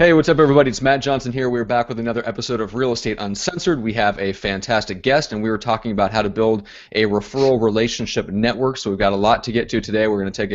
Hey, what's up, everybody? It's Matt Johnson here. We're back with another episode of Real Estate Uncensored. We have a fantastic guest, and we were talking about how to build a referral relationship network. So we've got a lot to get to today. We're going to take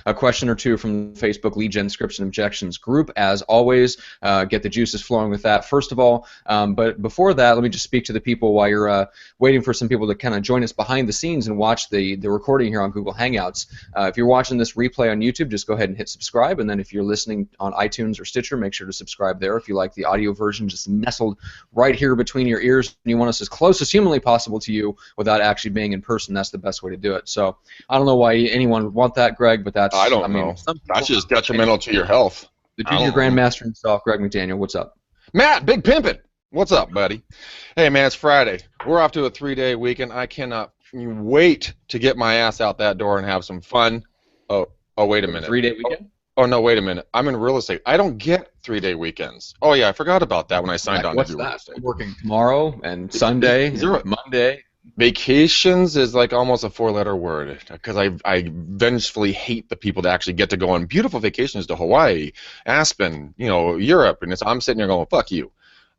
a question or two from the Facebook Lead Gen Scripts and Objections group. As always, get the juices flowing with that, first of all. But before that, let me just speak to the people while you're waiting for some people to kind of join us behind the scenes and watch the recording here on Google Hangouts. If you're watching this replay on YouTube, just go ahead and hit subscribe. And then if you're listening on iTunes or Stitcher, make sure to subscribe there. If you like the audio version, just nestled right here between your ears, and you want us as close as humanly possible to you without actually being in person, that's the best way to do it. So I don't know why anyone would want that, Greg, but that's... I don't know. That's just detrimental to your health. The junior grandmaster himself, Greg McDaniel, what's up? Matt, Big Pimpin', what's up, buddy? Hey, man, it's Friday. We're off to a 3-day weekend. I cannot wait to get my ass out that door and have some fun. Oh, wait a minute. 3-day weekend? Oh, no, wait a minute. I'm in real estate. I don't get 3-day weekends. Oh, yeah, I forgot about that when I signed on to do real estate. Working tomorrow and Sunday, Monday. Vacations is like almost a 4-letter word because I vengefully hate the people that actually get to go on beautiful vacations to Hawaii, Aspen, Europe, and I'm sitting here going, fuck you.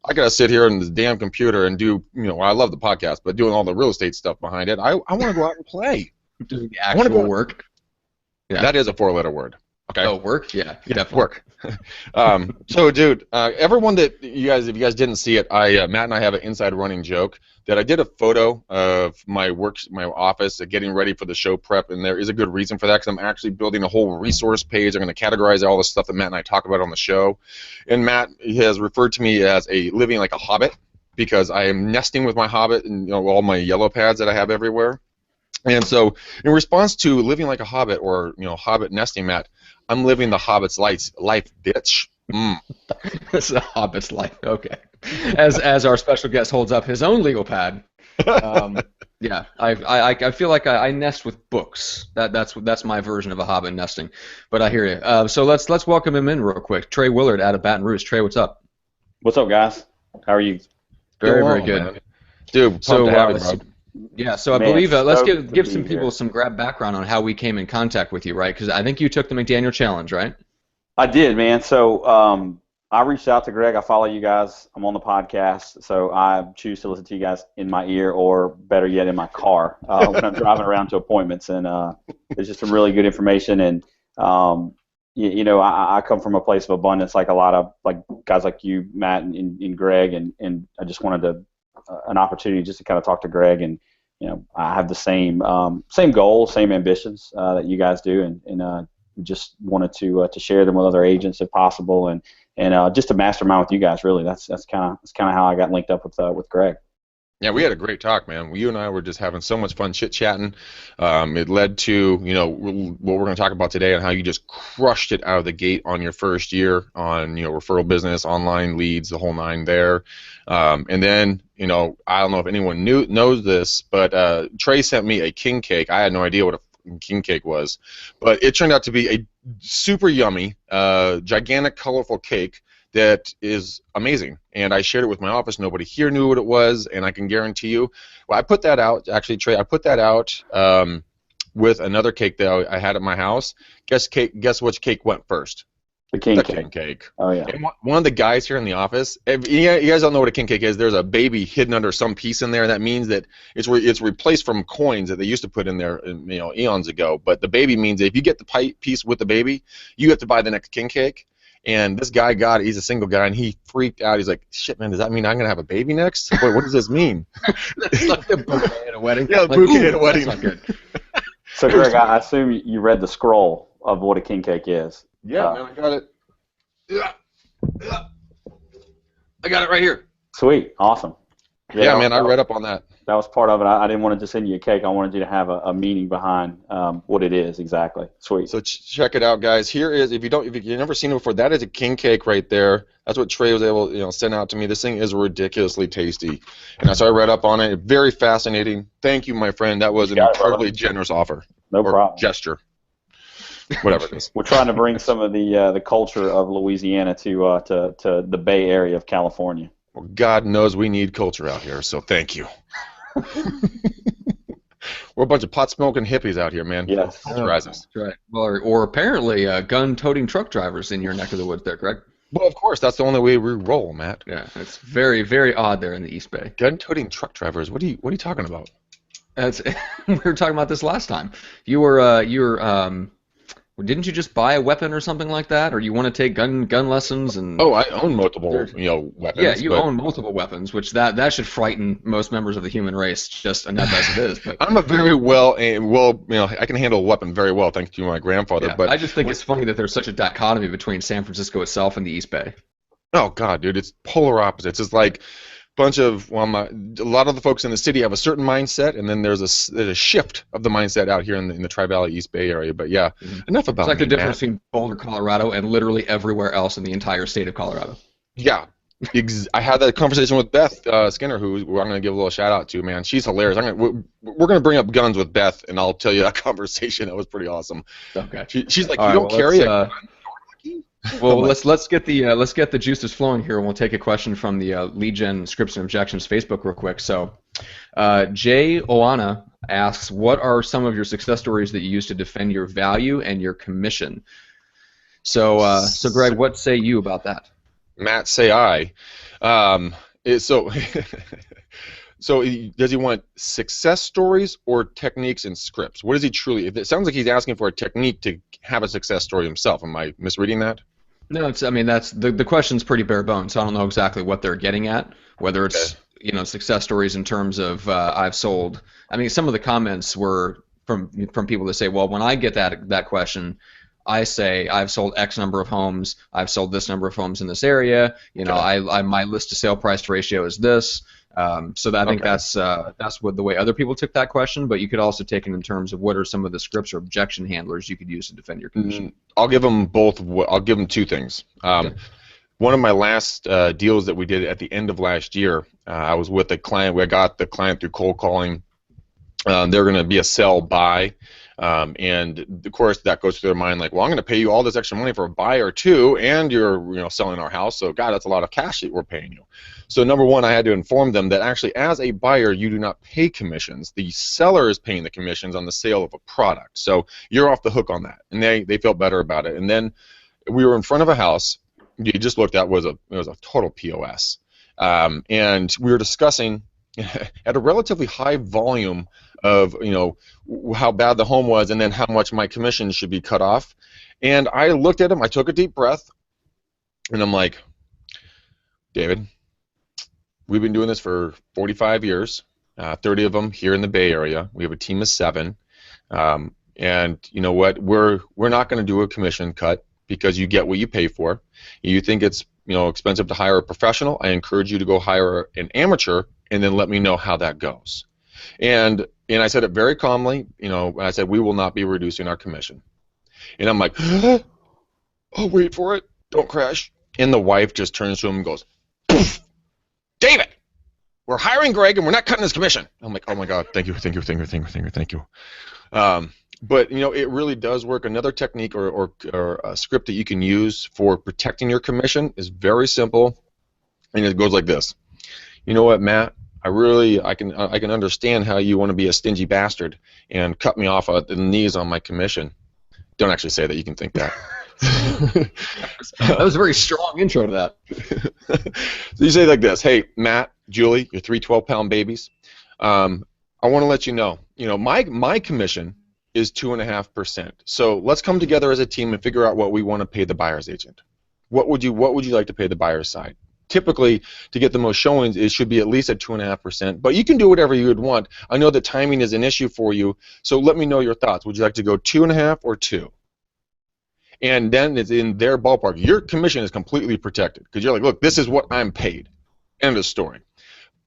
I gotta sit here on this damn computer and do, I love the podcast, but doing all the real estate stuff behind it, I want to go out and play. Doing the actual work. Yeah. That is a 4-letter word. Okay. Oh, work? Yeah, definitely. Work. So, dude, everyone that if you guys didn't see it, Matt and I have an inside running joke that I did a photo of my office, getting ready for the show prep, and there is a good reason for that because I'm actually building a whole resource page. I'm going to categorize all the stuff that Matt and I talk about on the show, and Matt has referred to me as living like a hobbit because I am nesting with my hobbit and all my yellow pads that I have everywhere. And so, in response to living like a hobbit or hobbit nesting, Matt, I'm living the hobbit's life, bitch. It's a hobbit's life. Okay. As our special guest holds up his own legal pad. Yeah, I feel like I nest with books. That's my version of a hobbit nesting. But I hear you. So let's welcome him in real quick. Trey Willard out of Baton Rouge. Trey, what's up? What's up, guys? How are you? Very good, man. Dude. So bro. Yeah, so I believe let's give some people some background on how we came in contact with you, right? Because I think you took the McDaniel challenge, right? I did, man. So I reached out to Greg. I follow you guys. I'm on the podcast, so I choose to listen to you guys in my ear, or better yet, in my car when I'm driving around to appointments. And there's just some really good information. And I come from a place of abundance, like a lot of guys like you, Matt, and Greg, and I just wanted an opportunity just to kind of talk to Greg, and I have the same goals, same ambitions that you guys do, and just wanted to share them with other agents if possible, and just to mastermind with you guys. Really, that's kind of how I got linked up with Greg. Yeah, we had a great talk, man. You and I were just having so much fun chit-chatting. It led to, what we're going to talk about today and how you just crushed it out of the gate on your first year on, referral business, online leads, the whole nine there. And then, I don't know if anyone knows this, but Trey sent me a king cake. I had no idea what a king cake was, but it turned out to be a super yummy, gigantic, colorful cake that is amazing, and I shared it with my office. Nobody here knew what it was, and I can guarantee you, I put that out, actually, Trey, I put that out with another cake that I had at my house. Guess which cake went first? The king cake. Oh, yeah. And one of the guys here in the office, you guys don't know what a king cake is. There's a baby hidden under some piece in there. That means that it's replaced from coins that they used to put in there, eons ago. But the baby means that if you get the piece with the baby, you have to buy the next king cake. And this guy got it. He's a single guy, and he freaked out. He's like, shit, man, does that mean I'm going to have a baby next? What does this mean? It's like a bouquet at a wedding. Yeah, a bouquet at a wedding. That's not good. So, Greg, I assume you read the scroll of what a king cake is. Yeah, man, I got it. Yeah. I got it right here. Sweet. Awesome. Yeah, man, I read up on that. That was part of it. I didn't want to just send you a cake. I wanted you to have a meaning behind what it is exactly. Sweet. So check it out, guys. Here is, if you've never seen it before, that is a king cake right there. That's what Trey was able to send out to me. This thing is ridiculously tasty, and so I read up on it. Very fascinating. Thank you, my friend. That was an incredibly generous offer. No problem. Gesture. Whatever it is. We're trying to bring some of the culture of Louisiana to the Bay Area of California. Well, God knows we need culture out here, so thank you. We're a bunch of pot-smoking hippies out here, man. Yes. That's right. Well, or apparently gun-toting truck drivers in your neck of the woods there, Greg. Well, of course, that's the only way we roll, Matt. Yeah, it's very, very odd there in the East Bay. Gun-toting truck drivers. What are you talking about? That's we were talking about this last time. Didn't you just buy a weapon or something like that, or you want to take gun lessons and? Oh, I own multiple, weapons. Yeah, you own multiple weapons, which that should frighten most members of the human race just enough as it is. But I'm a very I can handle a weapon very well, thanks to my grandfather. yeah, but I just think it's funny that there's such a dichotomy between San Francisco itself and the East Bay. Oh God, dude, it's polar opposites. It's like a lot of the folks in the city have a certain mindset, and then there's a shift of the mindset out here in the Tri-Valley East Bay area. But yeah, enough about It's like me, the difference Matt. between Boulder, Colorado, and literally everywhere else in the entire state of Colorado. Yeah. I had that conversation with Beth Skinner, who I'm going to give a little shout out to. Man, she's hilarious. We're going to bring up guns with Beth, and I'll tell you that conversation. That was pretty awesome. Okay. She's like, All you right, don't carry a gun? Well, let's get the juices flowing here, and we'll take a question from the Lead Gen Scripts and Objections Facebook real quick. So, Jay Oana asks, what are some of your success stories that you use to defend your value and your commission? So Greg, what say you about that? Matt, say I. So does he want success stories or techniques and scripts? What is he truly? It sounds like he's asking for a technique to have a success story himself. Am I misreading that? No, that's the question's pretty bare bones. So I don't know exactly what they're getting at. Whether it's success stories in terms of I've sold. I mean, some of the comments were from people that say, well, when I get that question, I say I've sold X number of homes. I've sold this number of homes in this area. My list to sale price ratio is this. So I think that's what the way other people took that question. But you could also take it in terms of what are some of the scripts or objection handlers you could use to defend your commission. I'll give them both. I'll give them two things. One of my last deals that we did at the end of last year, I was with a client. We got the client through cold calling. They're going to be a sell buy. And of course that goes through their mind like, well, I'm going to pay you all this extra money for a buy or two, and you're selling our house, so God, that's a lot of cash that we're paying you. So number one, I had to inform them that actually as a buyer you do not pay commissions. The seller is paying the commissions on the sale of a product, so you're off the hook on that. And they felt better about it. And then we were in front of a house you just looked at was a total POS, and we were discussing at a relatively high volume of how bad the home was and then how much my commission should be cut off. And I looked at him, I took a deep breath, and I'm like, David, we've been doing this for 45 years, 30 of them here in the Bay Area. We have a team of 7, and you know what? We're not going to do a commission cut because you get what you pay for. You think it's expensive to hire a professional? I encourage you to go hire an amateur and then let me know how that goes. And I said it very calmly. I said we will not be reducing our commission. And I'm like, oh, wait for it, don't crash. And the wife just turns to him and goes, David, we're hiring Greg and we're not cutting his commission. I'm like, oh my God, thank you. But it really does work. Another technique or a script that you can use for protecting your commission is very simple, and it goes like this. You know what, Matt? I can understand how you want to be a stingy bastard and cut me off at the knees on my commission. Don't actually say that. You can think that. That was a very strong intro to that. So you say like this: Hey, Matt, Julie, your 3 12-pound babies. I want to let you know. My commission is 2.5%. So let's come together as a team and figure out what we want to pay the buyer's agent. What would you like to pay the buyer's side? Typically, to get the most showings, it should be at least at 2.5%. But you can do whatever you would want. I know that timing is an issue for you, so let me know your thoughts. Would you like to go 2.5 or 2? And then it's in their ballpark. Your commission is completely protected because you're like, look, this is what I'm paid. End of story.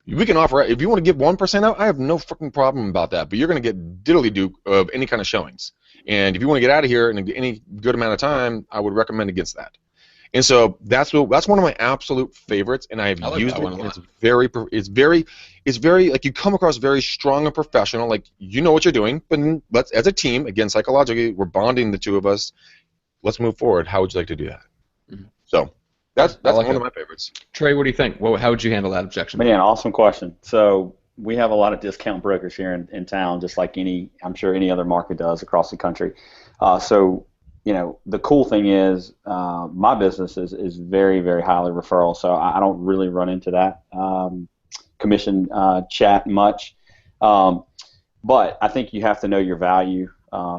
We can offer, if you want to give 1% out, I have no freaking problem about that. But you're going to get diddly-do of any kind of showings. And if you want to get out of here in any good amount of time, I would recommend against that. And so that's one of my absolute favorites, and I've used it. And it's very like you come across very strong and professional, like you know what you're doing. But let's, as a team, again, psychologically, we're bonding the two of us. Let's move forward. How would you like to do that? Mm-hmm. So that's one of my favorites. Trey, what do you think? How would you handle that objection? Man, awesome question. So we have a lot of discount brokers here in town, just like I'm sure any other market does across the country. So the cool thing is my business is very, very highly referral, so I don't really run into that commission chat much. But I think you have to know your value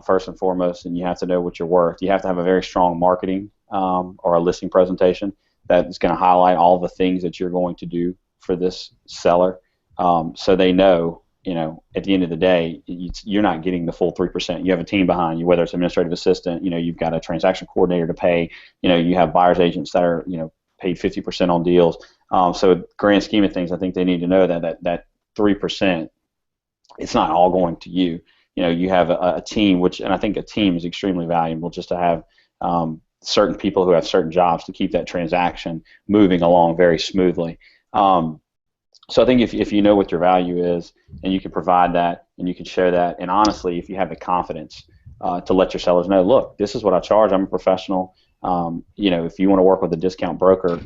first and foremost, and you have to know what you're worth. You have to have a very strong marketing or a listing presentation that is going to highlight all the things that you're going to do for this seller, so they know, at the end of the day, you're not getting the full 3%. You have a team behind you, whether it's administrative assistant, you've got a transaction coordinator to pay, you have buyer's agents that are, paid 50% on deals. So grand scheme of things, I think they need to know that 3%, it's not all going to you. You have a team, and I think a team is extremely valuable, just to have certain people who have certain jobs to keep that transaction moving along very smoothly. So I think if you know what your value is, and you can provide that, and you can share that, and honestly, if you have the confidence to let your sellers know, look, this is what I charge. I'm a professional. If you want to work with a discount broker,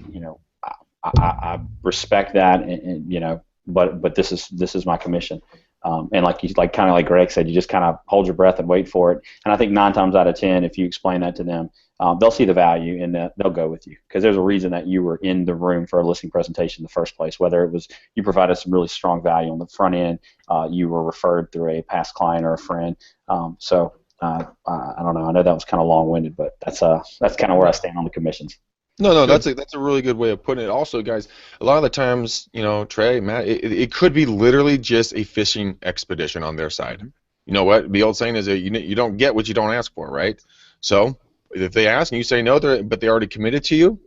I respect that, and but this is my commission. And kind of like Greg said, you just kind of hold your breath and wait for it. And I think 9 times out of 10, if you explain that to them, they'll see the value, and they'll go with you, because there's a reason that you were in the room for a listing presentation in the first place. Whether it was you provided some really strong value on the front end, you were referred through a past client or a friend. I don't know. I know that was kind of long-winded, but that's kind of where I stand on the commissions. No, that's a really good way of putting it. Also, guys, a lot of the times, Trey, Matt, it could be literally just a fishing expedition on their side. Mm-hmm. You know what? The old saying is that you don't get what you don't ask for, right? So if they ask and you say no, but they already committed to you,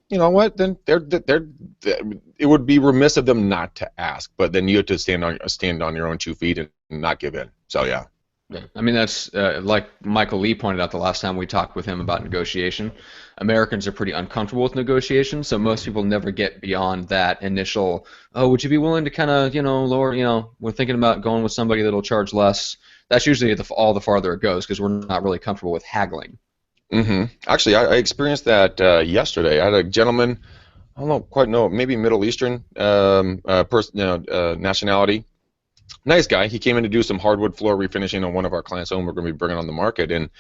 you know what? Then it would be remiss of them not to ask. But then you have to stand on your own 2 feet and not give in. So yeah. Yeah. I mean, that's like Michael Lee pointed out the last time we talked with him about negotiation. Americans are pretty uncomfortable with negotiation, so most people never get beyond that initial, oh, would you be willing to kind of, lower, we're thinking about going with somebody that'll charge less. That's usually all the farther it goes, because we're not really comfortable with haggling. Mm-hmm. Actually, I experienced that yesterday. I had a gentleman, I don't quite know, maybe Middle Eastern nationality. Nice guy. He came in to do some hardwood floor refinishing on one of our clients' home we're going to be bringing on the market, and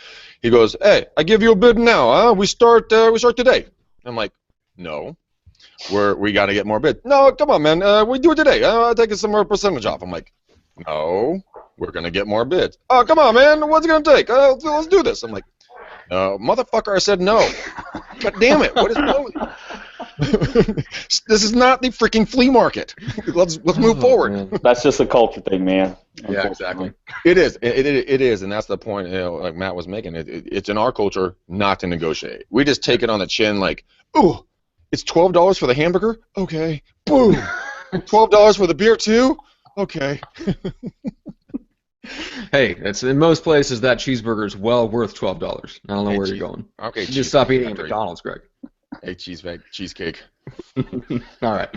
he goes, "Hey, I give you a bid now. Huh? We start today." I'm like, "No, we got to get more bids." "No, come on, man. We do it today. I'll take some more percentage off." I'm like, "No, we're going to get more bids." "Oh, come on, man. What's it going to take? Let's do this." I'm like, "Motherfucker, I said no. God damn it. What is no?" This is not the freaking flea market. Let's move forward. Man. That's just a culture thing, man. Yeah, exactly. It is. It is, and that's the point. Like Matt was making. It's in our culture not to negotiate. We just take it on the chin, like, "Ooh, it's $12 for the hamburger. Okay, boom. $12 for the beer too. Okay." Hey, it's in most places that cheeseburger is well worth $12. I don't know where you're going. Okay, you just stop eating at McDonald's, Greg. Hey, cheesecake. All right.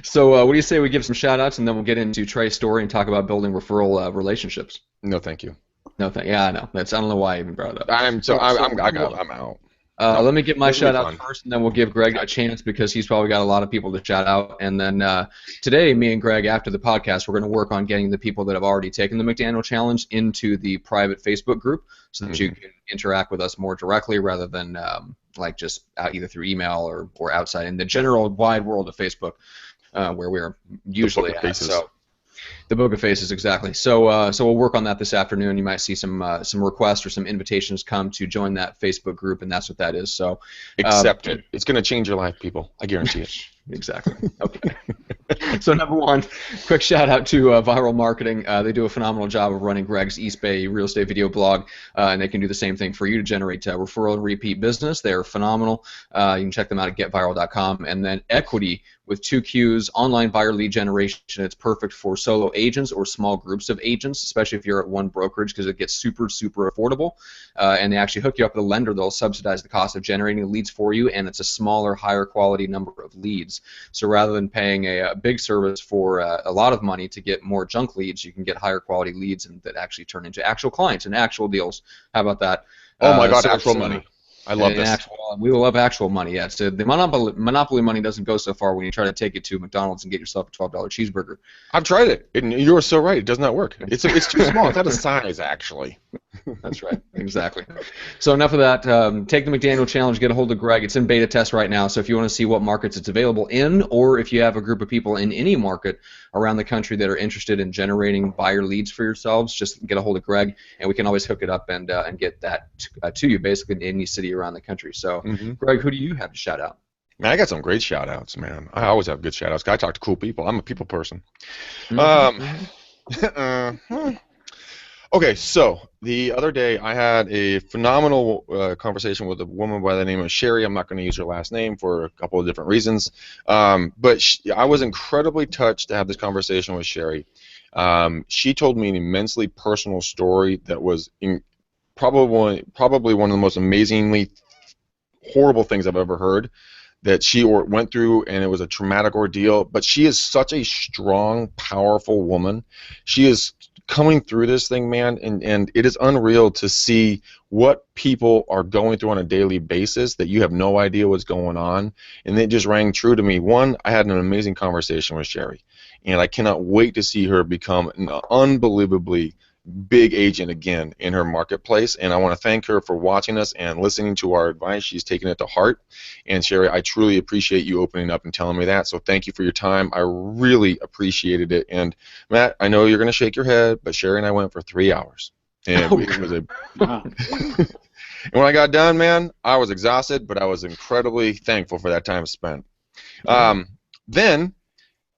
So what do you say we give some shout-outs, and then we'll get into Trey's story and talk about building referral relationships? No, thank you. No, yeah, I know. I don't know why I even brought it up. I'm out. Let me get my shout-out first, and then we'll give Greg a chance, because he's probably got a lot of people to shout out. And then today, me and Greg, after the podcast, we're going to work on getting the people that have already taken the McDaniel Challenge into the private Facebook group, so that you can interact with us more directly, rather than just either through email or outside in the general wide world of Facebook, where we're usually at. So the Book of Faces, exactly. So we'll work on that this afternoon. You might see some requests or some invitations come to join that Facebook group, and that's what that is. So accept it. It's going to change your life, people. I guarantee it. Exactly. Okay. So number one, quick shout out to Viral Marketing. They do a phenomenal job of running Greg's East Bay real estate video blog, and they can do the same thing for you to generate referral and repeat business. They're phenomenal. You can check them out at getviral.com. And then Equity with 2 Qs, online buyer lead generation. It's perfect for solo agents or small groups of agents, especially if you're at one brokerage, because it gets super, super affordable. And they actually hook you up with a lender. They'll subsidize the cost of generating the leads for you, and it's a smaller, higher quality number of leads. So rather than paying a big service for a lot of money to get more junk leads, you can get higher quality leads and that actually turn into actual clients and actual deals. How about that? Oh my God, actual money. I love this. We love actual money. Yeah, so the monopoly money doesn't go so far when you try to take it to McDonald's and get yourself a $12 cheeseburger. I've tried it, and you're so right. It does not work. It's too small. It's out of size, actually. That's right. Exactly. So enough of that. Take the McDaniel Challenge. Get a hold of Greg. It's in beta test right now. So if you want to see what markets it's available in, or if you have a group of people in any market around the country that are interested in generating buyer leads for yourselves, just get a hold of Greg, and we can always hook it up and get that to you, basically in any city around the country. So, Greg, who do you have to shout out? Man, I got some great shout-outs, man. I always have good shout-outs. I talk to cool people. I'm a people person. Okay, so the other day I had a phenomenal conversation with a woman by the name of Sherry. I'm not going to use her last name for a couple of different reasons, but I was incredibly touched to have this conversation with Sherry. She told me an immensely personal story that was probably one of the most amazingly horrible things I've ever heard that she went through, and it was a traumatic ordeal. But she is such a strong, powerful woman. She is coming through this thing, man, and it is unreal to see what people are going through on a daily basis that you have no idea what's going on, and it just rang true to me. One, I had an amazing conversation with Sherry, and I cannot wait to see her become an unbelievably big agent again in her marketplace, and I want to thank her for watching us and listening to our advice. She's taken it to heart, and Sherry, I truly appreciate you opening up and telling me that, so thank you for your time. I really appreciated it. And Matt, I know you're going to shake your head, but Sherry and I went for 3 hours, and it was a and when I got done, man, I was exhausted, but I was incredibly thankful for that time spent. Then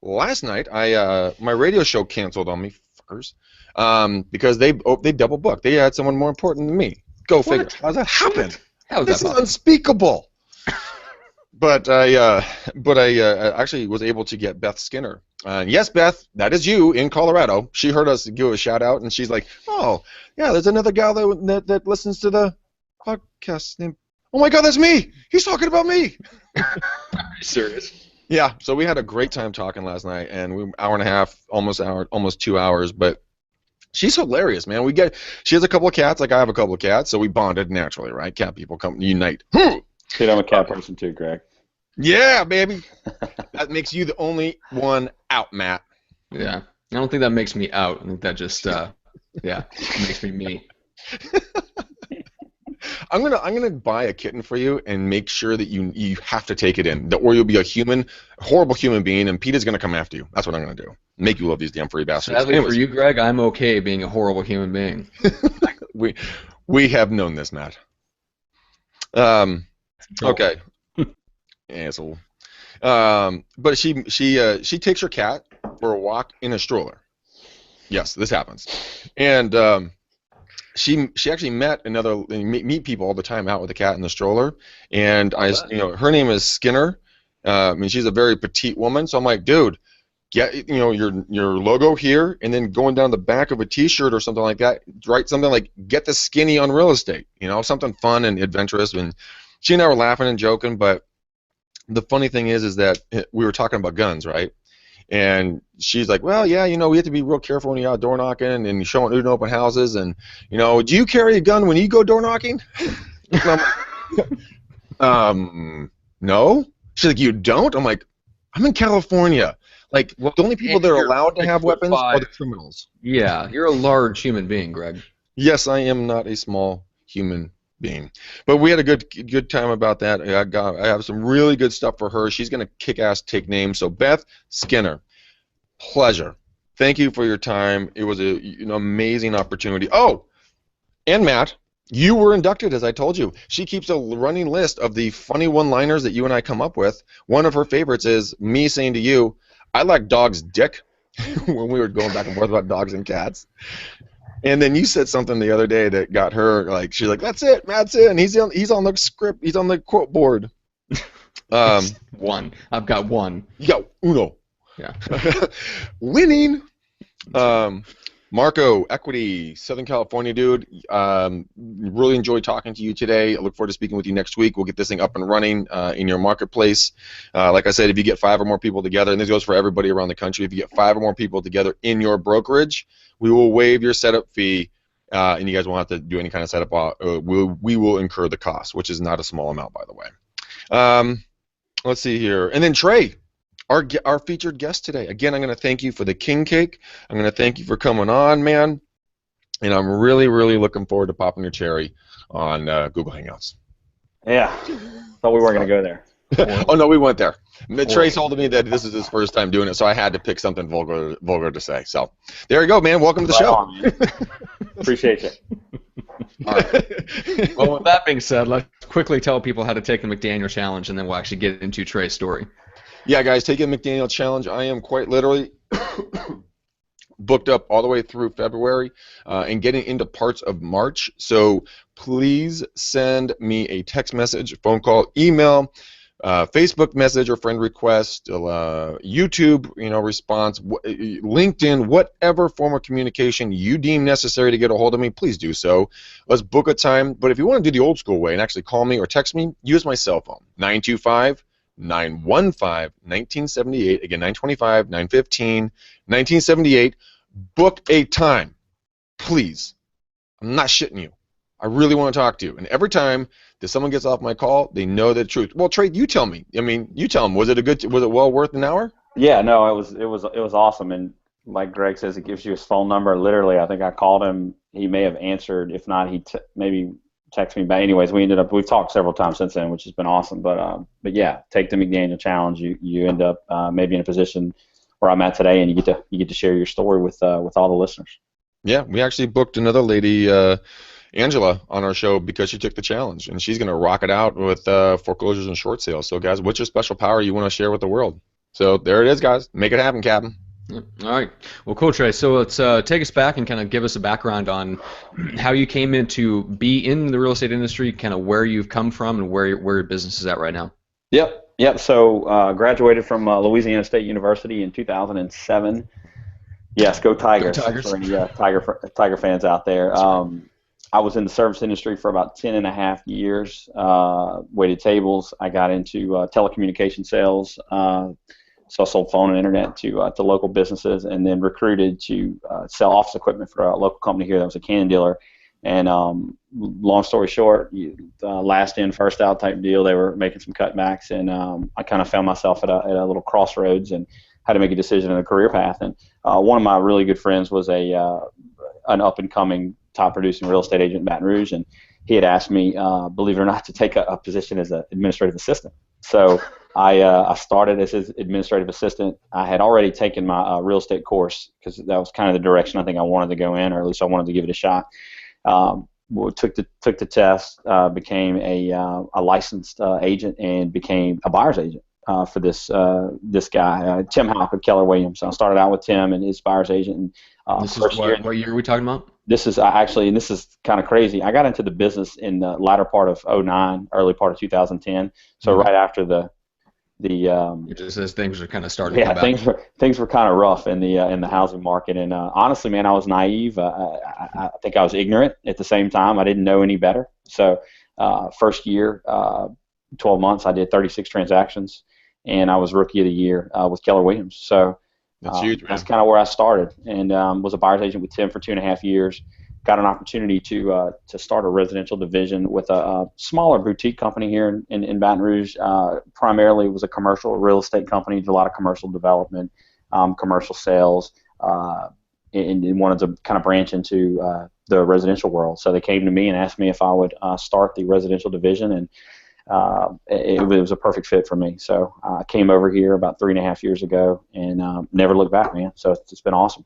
last night, my radio show canceled on me, fuckers. Because they double booked. They had someone more important than me. Go figure. How's that happen? This is unspeakable. But I actually was able to get Beth Skinner. Yes, Beth, that is you in Colorado. She heard us give a shout out, and she's like, "Oh, yeah, there's another gal that listens to the podcast named. Oh my God, that's me. He's talking about me." Are you serious? Yeah. So we had a great time talking last night, and we hour and a half, almost 2 hours, but. She's hilarious, man. She has a couple of cats, like I have a couple of cats, so we bonded naturally, right? Cat people come unite. Dude, I'm a cat person too, Greg. Yeah, baby. That makes you the only one out, Matt. Yeah. I don't think that makes me out. I think that just makes me me. I'm gonna buy a kitten for you and make sure that you have to take it in, or you'll be a horrible human being, and PETA's gonna come after you. That's what I'm gonna do. Make you love these damn furry bastards. Sadly for you, Greg, I'm okay being a horrible human being. we have known this, Matt. Okay. Asshole. But she takes her cat for a walk in a stroller. Yes, this happens, and she actually meet people all the time out with a cat in the stroller, and her name is Skinner. She's a very petite woman, so I'm like, dude, get your logo here, and then going down the back of a T-shirt or something like that, write something like "Get the skinny on real estate," something fun and adventurous. And she and I were laughing and joking, but the funny thing is that we were talking about guns, right? And she's like, well, yeah, we have to be real careful when you're out door knocking and showing open houses. And, do you carry a gun when you go door knocking? No. She's like, you don't? I'm like, I'm in California. Like, the only people that are allowed to have weapons are the criminals. Yeah, you're a large human being, Greg. Yes, I am not a small human being. But we had a good time about that. I have some really good stuff for her. She's going to kick ass, take names. So Beth Skinner, pleasure. Thank you for your time. It was an amazing opportunity. Oh, and Matt, you were inducted, as I told you. She keeps a running list of the funny one-liners that you and I come up with. One of her favorites is me saying to you, I like dog's dick, when we were going back and forth about dogs and cats. And then you said something the other day that got her, like, she's like, that's it, Matt's in. He's on the script. He's on the quote board. One. I've got one. You got uno. Yeah. Winning. Marco, Equity, Southern California dude. Really enjoyed talking to you today. I look forward to speaking with you next week. We'll get this thing up and running in your marketplace. Like I said, if you get 5 or more people together, and this goes for everybody around the country, if you get 5 or more people together in your brokerage, we will waive your setup fee, and you guys won't have to do any kind of setup. We will incur the cost, which is not a small amount, by the way. Let's see here. And then Trey, our featured guest today. Again, I'm going to thank you for the king cake. I'm going to thank you for coming on, man. and I'm really, really looking forward to popping your cherry on Google Hangouts. Yeah, thought we weren't going to go there. Oh no, we went there. Trey told me that this is his first time doing it, so I had to pick something vulgar to say. So there you go, man. Welcome to the show. On, Appreciate you. All right. Well, with that being said, let's quickly tell people how to take the McDaniel challenge, and then we'll actually get into Trey's story. Yeah, guys, taking the McDaniel challenge. I am quite literally booked up all the way through February and getting into parts of March. So please send me a text message, phone call, email, Facebook message or friend request, YouTube, response, LinkedIn, whatever form of communication you deem necessary to get a hold of me, please do so. Let's book a time. But if you want to do the old school way and actually call me or text me, use my cell phone, 925-915-1978. Again, 925-915-1978. Book a time, please. I'm not shitting you. I really want to talk to you. And every time that someone gets off my call, they know the truth. Well, Trey, you tell me. I mean, you tell them. Was it well worth an hour? Yeah, no, it was awesome. And like Greg says, it gives you his phone number. Literally, I think I called him. He may have answered. If not, he maybe texted me back. Anyways, we've talked several times since then, which has been awesome. But yeah, take the McDaniel challenge. You end up maybe in a position where I'm at today, and you get to share your story with all the listeners. Yeah, we actually booked another lady, Angela, on our show because she took the challenge, and she's going to rock it out with foreclosures and short sales. So, guys, what's your special power you want to share with the world? So there it is, guys. Make it happen, Captain. All right. Well, cool, Trey. So let's take us back and kind of give us a background on how you came in to be in the real estate industry, kind of where you've come from and where your business is at right now. Yep. So graduated from Louisiana State University in 2007. Yes, go Tigers. Go Tigers. For any Tiger fans out there. I was in the service industry for about 10 and a half years, waited tables. I got into telecommunication sales, so I sold phone and internet to local businesses, and then recruited to sell office equipment for a local company here that was a Canon dealer. And long story short, last in, first out type deal. They were making some cutbacks, and I kind of found myself at a little crossroads and had to make a decision in a career path. And one of my really good friends was an up-and-coming top-producing real estate agent in Baton Rouge, and he had asked me, believe it or not, to take a position as an administrative assistant. So I started as his administrative assistant. I had already taken my real estate course because that was kind of the direction I think I wanted to go in, or at least I wanted to give it a shot. Took the test, became a licensed agent, and became a buyer's agent for this guy, Tim Houck of Keller Williams. So I started out with Tim and his buyer's agent. And, this is what year are we talking about? This is actually, and this is kind of crazy. I got into the business in the latter part of 2009, early part of 2010. So right after the just as things are kind of starting. Yeah, things were kind of rough in the housing market. And honestly, man, I was naive. I think I was ignorant at the same time. I didn't know any better. So first year, 12 months, I did 36 transactions, and I was rookie of the year with Keller Williams. So that's huge, man. That's kind of where I started, and was a buyer's agent with Tim for 2.5 years. Got an opportunity to start a residential division with a smaller boutique company here in Baton Rouge. Primarily, it was a commercial real estate company, did a lot of commercial development, commercial sales, and wanted to kind of branch into the residential world. So they came to me and asked me if I would start the residential division, and it was a perfect fit for me. So I came over here about 3.5 years ago and never looked back, man. So it's been awesome.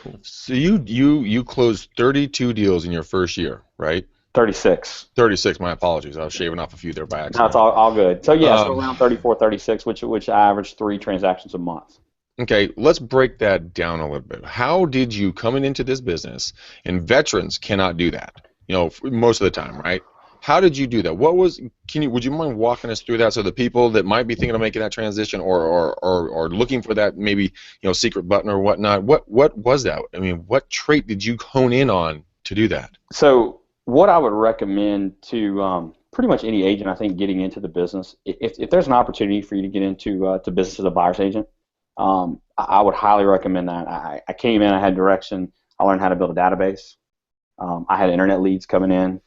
Cool. So you closed 32 deals in your first year, right? 36. 36. My apologies. I was shaving off a few there by accident. No, it's all good. So yeah, so around 34, 36, which I averaged 3 transactions a month. Okay, let's break that down a little bit. How did you coming into this business? And veterans cannot do that, most of the time, right? How did you do that? Would you mind walking us through that so the people that might be thinking of making that transition or looking for that maybe secret button or whatnot, what was that? I mean, what trait did you hone in on to do that? So what I would recommend to pretty much any agent, I think, getting into the business, if there's an opportunity for you to get into to business as a buyer's agent, I would highly recommend that. I came in, I had direction, I learned how to build a database, I had internet leads coming in.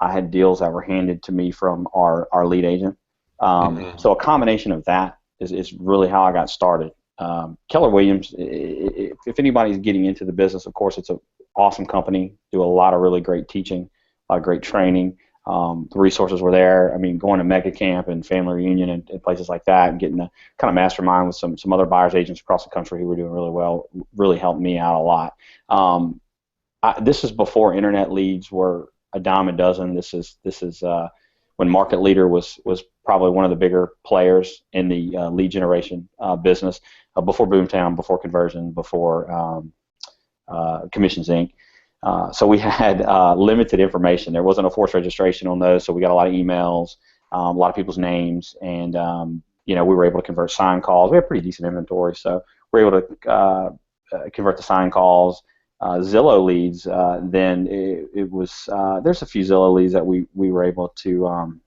I had deals that were handed to me from our lead agent. So a combination of that is really how I got started. Keller Williams, if anybody's getting into the business, of course, it's awesome company, do a lot of really great teaching, a lot of great training. The resources were there. I mean, going to Mega Camp and Family Reunion and places like that, and getting to kind of mastermind with some other buyers agents across the country who were doing really well, really helped me out a lot. This is before internet leads were a dime a dozen. This is when Market Leader was probably one of the bigger players in the lead generation business, before Boomtown, before Conversion, before Commissions Inc. So we had limited information. There wasn't a forced registration on those, so we got a lot of emails, a lot of people's names, and we were able to convert sign calls. We had pretty decent inventory, so we were able to convert the sign calls. Zillow leads, then it was there's a few Zillow leads that we were able to,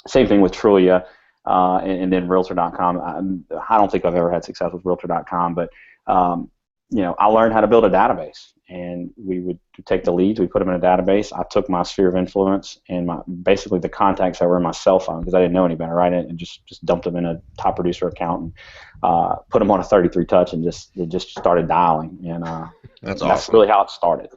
same thing with Trulia, and then Realtor.com. I don't think I've ever had success with Realtor.com, but I learned how to build a database, and we would take the leads, we put them in a database. I took my sphere of influence and basically the contacts that were in my cell phone, because I didn't know any better, right? And just dumped them in a top producer account and put them on a 33 touch and just started dialing. And that's awesome. Really how it started.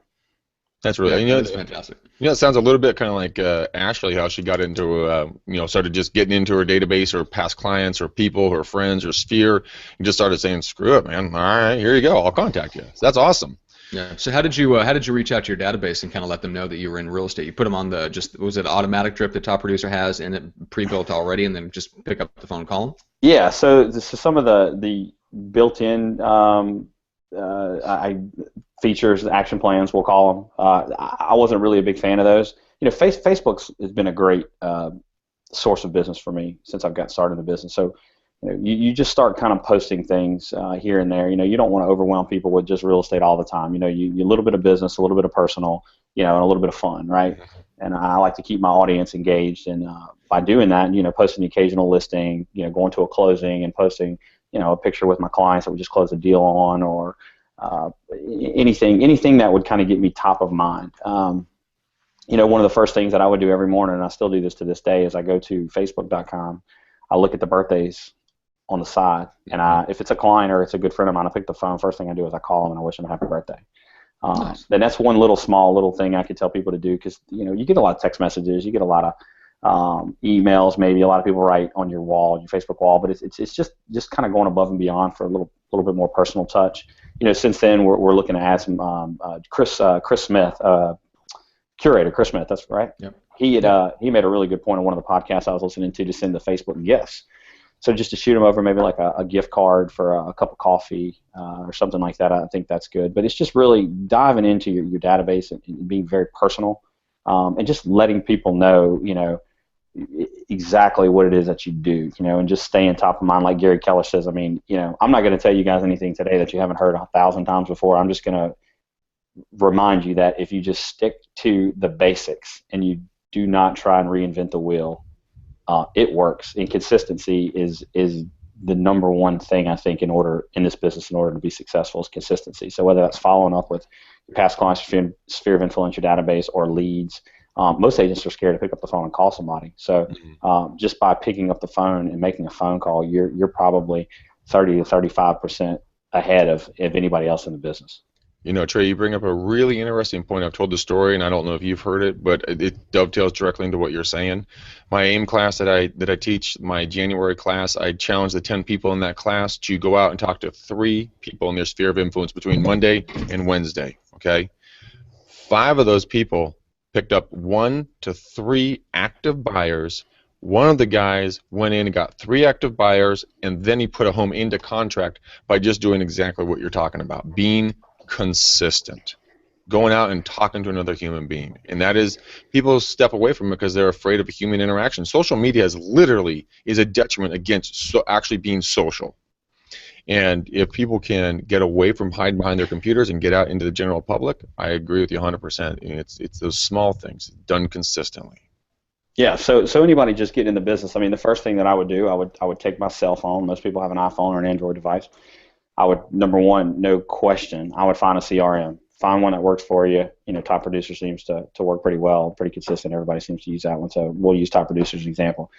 That's really, that's fantastic. It sounds a little bit kind of like Ashley, how she got into, started just getting into her database or past clients or people, her friends or sphere, and just started saying, screw it, man. All right, here you go. I'll contact you. So that's awesome. Yeah. So how did you reach out to your database and kind of let them know that you were in real estate? You put them on was it automatic drip that Top Producer has and it pre-built already, and then just pick up the phone and call them? Yeah. So some of the built-in features, action plans, we'll call them. I wasn't really a big fan of those. Facebook has been a great source of business for me since I've got started in the business. So, you just start kind of posting things here and there. You don't want to overwhelm people with just real estate all the time. You a little bit of business, a little bit of personal, and a little bit of fun, right? And I like to keep my audience engaged, and by doing that, posting the occasional listing, going to a closing and posting, a picture with my clients that we just closed a deal on, or anything that would kind of get me top of mind. One of the first things that I would do every morning, and I still do this to this day, is I go to Facebook.com. I look at the birthdays on the side, and if it's a client or it's a good friend of mine, I pick the phone. First thing I do is I call them and I wish them a happy birthday. Nice. Then that's one small thing I could tell people to do, because you get a lot of text messages, you get a lot of emails, maybe a lot of people write on your wall, your Facebook wall, but it's just kind of going above and beyond for a little bit more personal touch. Since then we're looking to add some Chris Smith, curator Chris Smith, that's right. Yep. He made a really good point on one of the podcasts I was listening to send the Facebook gifts. So just to shoot them over maybe like a gift card for a cup of coffee or something like that, I think that's good. But it's just really diving into your database and being very personal, and just letting people know, exactly what it is that you do, and just staying top of mind. Like Gary Keller says, I mean, I'm not going to tell you guys anything today that you haven't heard 1,000 times before. I'm just going to remind you that if you just stick to the basics and you do not try and reinvent the wheel, it works. And consistency is the number one thing, I think, in this business in order to be successful, is consistency. So whether that's following up with your past clients, sphere of influence, your database, or leads, most agents are scared to pick up the phone and call somebody. So just by picking up the phone and making a phone call, you're probably 30 to 35% ahead of anybody else in the business. Trey, you bring up a really interesting point. I've told the story, and I don't know if you've heard it, but it dovetails directly into what you're saying. My AIM class that I teach, my January class, I challenge the 10 people in that class to go out and talk to 3 people in their sphere of influence between Monday and Wednesday. Okay, 5 of those people picked up 1 to 3 active buyers. One of the guys went in and got 3 active buyers, and then he put a home into contract by just doing exactly what you're talking about, being consistent, going out and talking to another human being. And that is, people step away from it because they're afraid of a human interaction. Social media is a detriment against actually being social. And if people can get away from hiding behind their computers and get out into the general public, I agree with you 100%. It's those small things done consistently. Yeah, so anybody just getting in the business, I mean, the first thing that I would do, I would take my cell phone. Most people have an iPhone or an Android device. I would, number one, no question, I would find a CRM. Find one that works for you. Top Producer seems to work pretty well, pretty consistent. Everybody seems to use that one, so we'll use Top Producer as an example.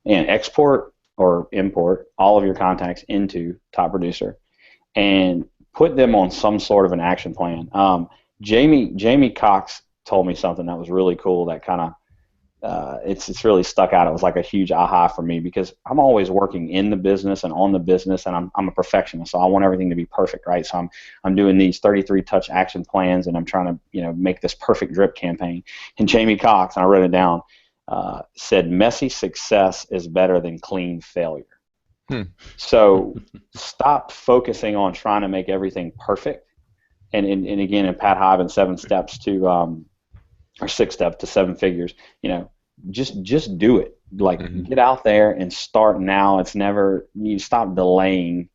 And export or import all of your contacts into Top Producer and put them on some sort of an action plan. Jamie Cox told me something that was really cool that kind of it's really stuck out. It was like a huge aha for me because I'm always working in the business and on the business, and I'm a perfectionist, so I want everything to be perfect, right? So I'm doing these 33 touch action plans, and I'm trying to make this perfect drip campaign. And Jamie Cox, and I wrote it down, said messy success is better than clean failure. So stop focusing on trying to make everything perfect. And again, in Pat Hyben, 7 steps to or 6 steps to 7 figures, just do it. Like get out there and start now. It's never, you stop delaying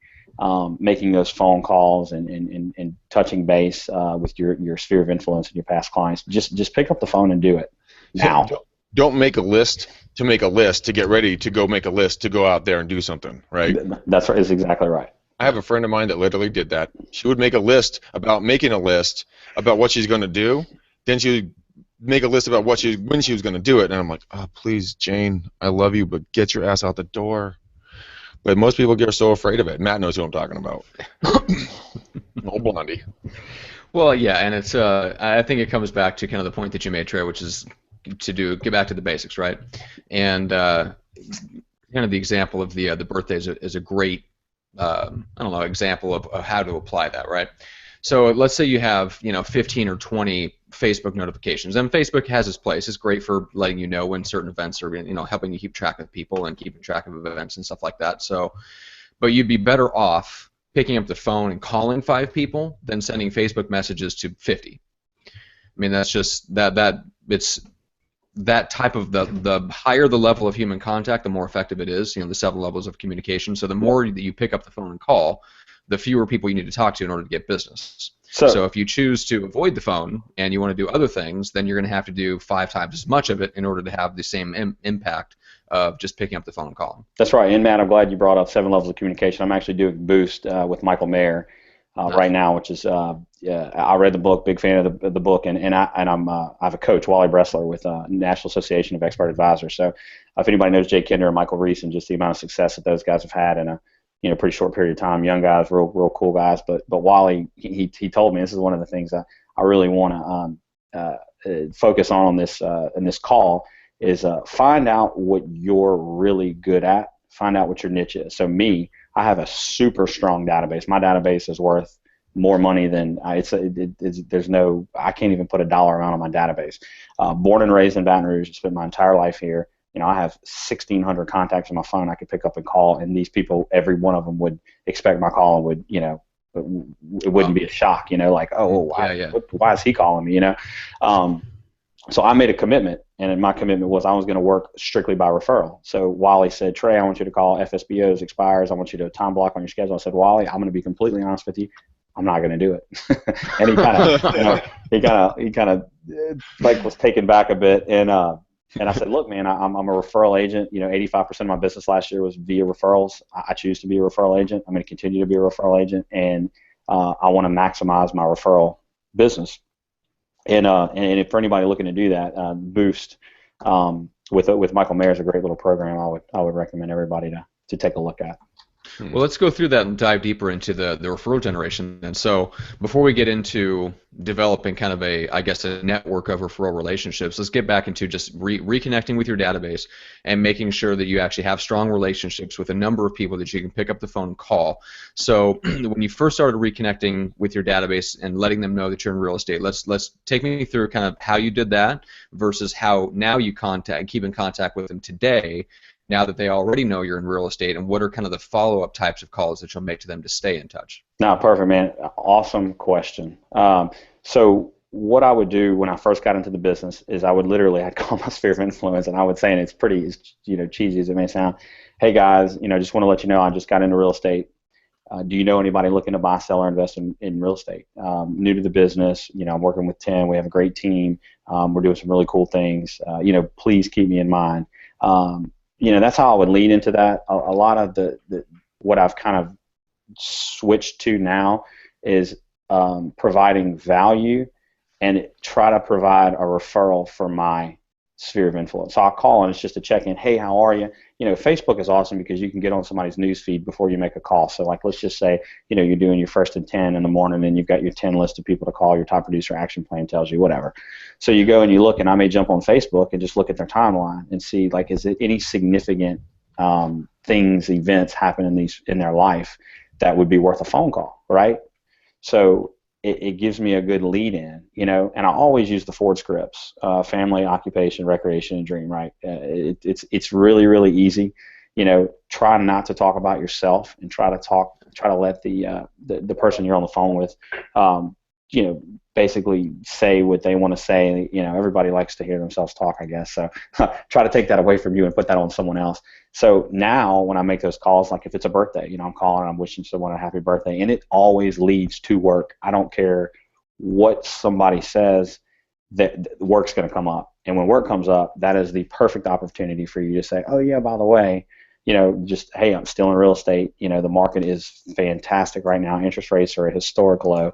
making those phone calls and touching base with your sphere of influence and your past clients. Just pick up the phone and do it now. So don't make a list to make a list to get ready to go make a list to go out there and do something, right? That's right. That's exactly right. I have a friend of mine that literally did that. She would make a list about making a list about what she's going to do. Then she would make a list about when she was going to do it. And I'm like, oh, please, Jane, I love you, but get your ass out the door. But most people get so afraid of it. Matt knows who I'm talking about. Old Blondie. Well, yeah, and it's I think it comes back to kind of the point that you made, Trey, which is get back to the basics, right? And kind of the example of the birthday is a great example of how to apply that, right? So let's say you have 15 or 20 Facebook notifications, and Facebook has its place. It's great for letting you know when certain events are, helping you keep track of people and keeping track of events and stuff like that. So, but you'd be better off picking up the phone and calling 5 people than sending Facebook messages to 50. I mean, that's just it's that type of the higher the level of human contact, the more effective it is. The 7 levels of communication. So the more that you pick up the phone and call, the fewer people you need to talk to in order to get business. So if you choose to avoid the phone and you want to do other things, then you're going to have to do 5 times as much of it in order to have the same impact of just picking up the phone and calling. That's right. And Matt, I'm glad you brought up 7 levels of communication. I'm actually doing Boost with Michael Mayer right now, which is I read the book, big fan of the book, and I have a coach, Wally Bressler, with National Association of Expert Advisors. So if anybody knows Jay Kinder and Michael Reese and just the amount of success that those guys have had in a pretty short period of time, young guys, real cool guys. But Wally, he told me this is one of the things that I really want to focus on this in this call is find out what you're really good at, find out what your niche is. So I have a super strong database. My database is worth more money than I can't even put a dollar amount on my database. Born and raised in Baton Rouge, spent my entire life here. I have 1,600 contacts on my phone I could pick up and call, and these people, every one of them would expect my call and would, it wouldn't be a shock, like, why is he calling me, So I made a commitment, and my commitment was I was going to work strictly by referral. So Wally said, Trey, I want you to call FSBOs, expires. I want you to time block on your schedule. I said, Wally, I'm going to be completely honest with you. I'm not going to do it. And he kind of was taken back a bit, and I said, look, man, I'm a referral agent. 85% of my business last year was via referrals. I choose to be a referral agent. I'm going to continue to be a referral agent, and I want to maximize my referral business. And if for anybody looking to do that, Boost with Michael Mayer is a great little program. I would recommend everybody to take a look at. Well, let's go through that and dive deeper into the referral generation. And so before we get into developing kind of a network of referral relationships, let's get back into just reconnecting with your database and making sure that you actually have strong relationships with a number of people that you can pick up the phone and call. So when you first started reconnecting with your database and letting them know that you're in real estate, let's take me through kind of how you did that versus how now you keep in contact with them today, now that they already know you're in real estate, and what are kind of the follow-up types of calls that you'll make to them to stay in touch? No, perfect, man. Awesome question. So what I would do when I first got into the business is I'd call my sphere of influence, and I would say, and it's pretty cheesy as it may sound, hey guys, just want to let you know I just got into real estate. Do you know anybody looking to buy, sell, or invest in real estate? New to the business, I'm working with 10. We have a great team. We're doing some really cool things. Please keep me in mind. That's how I would lead into that. A lot of the what I've kind of switched to now is providing value and try to provide a referral for my sphere of influence. So I'll call and it's just to check in. Hey, how are you? You know, Facebook is awesome because you can get on somebody's news feed before you make a call. So like, let's just say, you know, you're doing your first and 10 in the morning and you've got your 10 list of people to call, your top producer action plan tells you whatever. So you go and you look, and I may jump on Facebook and just look at their timeline and see, like, is it any significant things, events happen in their life that would be worth a phone call, right? So it gives me a good lead in, you know, and I always use the Ford scripts, family, occupation, recreation, and dream, right? It's really, really easy. You know, try not to talk about yourself and try to let the person you're on the phone with, you know, basically say what they want to say. You know, everybody likes to hear themselves talk, I guess. So try to take that away from you and put that on someone else. So now when I make those calls, like if it's a birthday, you know, I'm calling, I'm wishing someone a happy birthday, and it always leads to work. I don't care what somebody says, that work's going to come up. And when work comes up, that is the perfect opportunity for you to say, oh yeah, by the way, you know, just, hey, I'm still in real estate. You know, the market is fantastic right now. Interest rates are at historic low.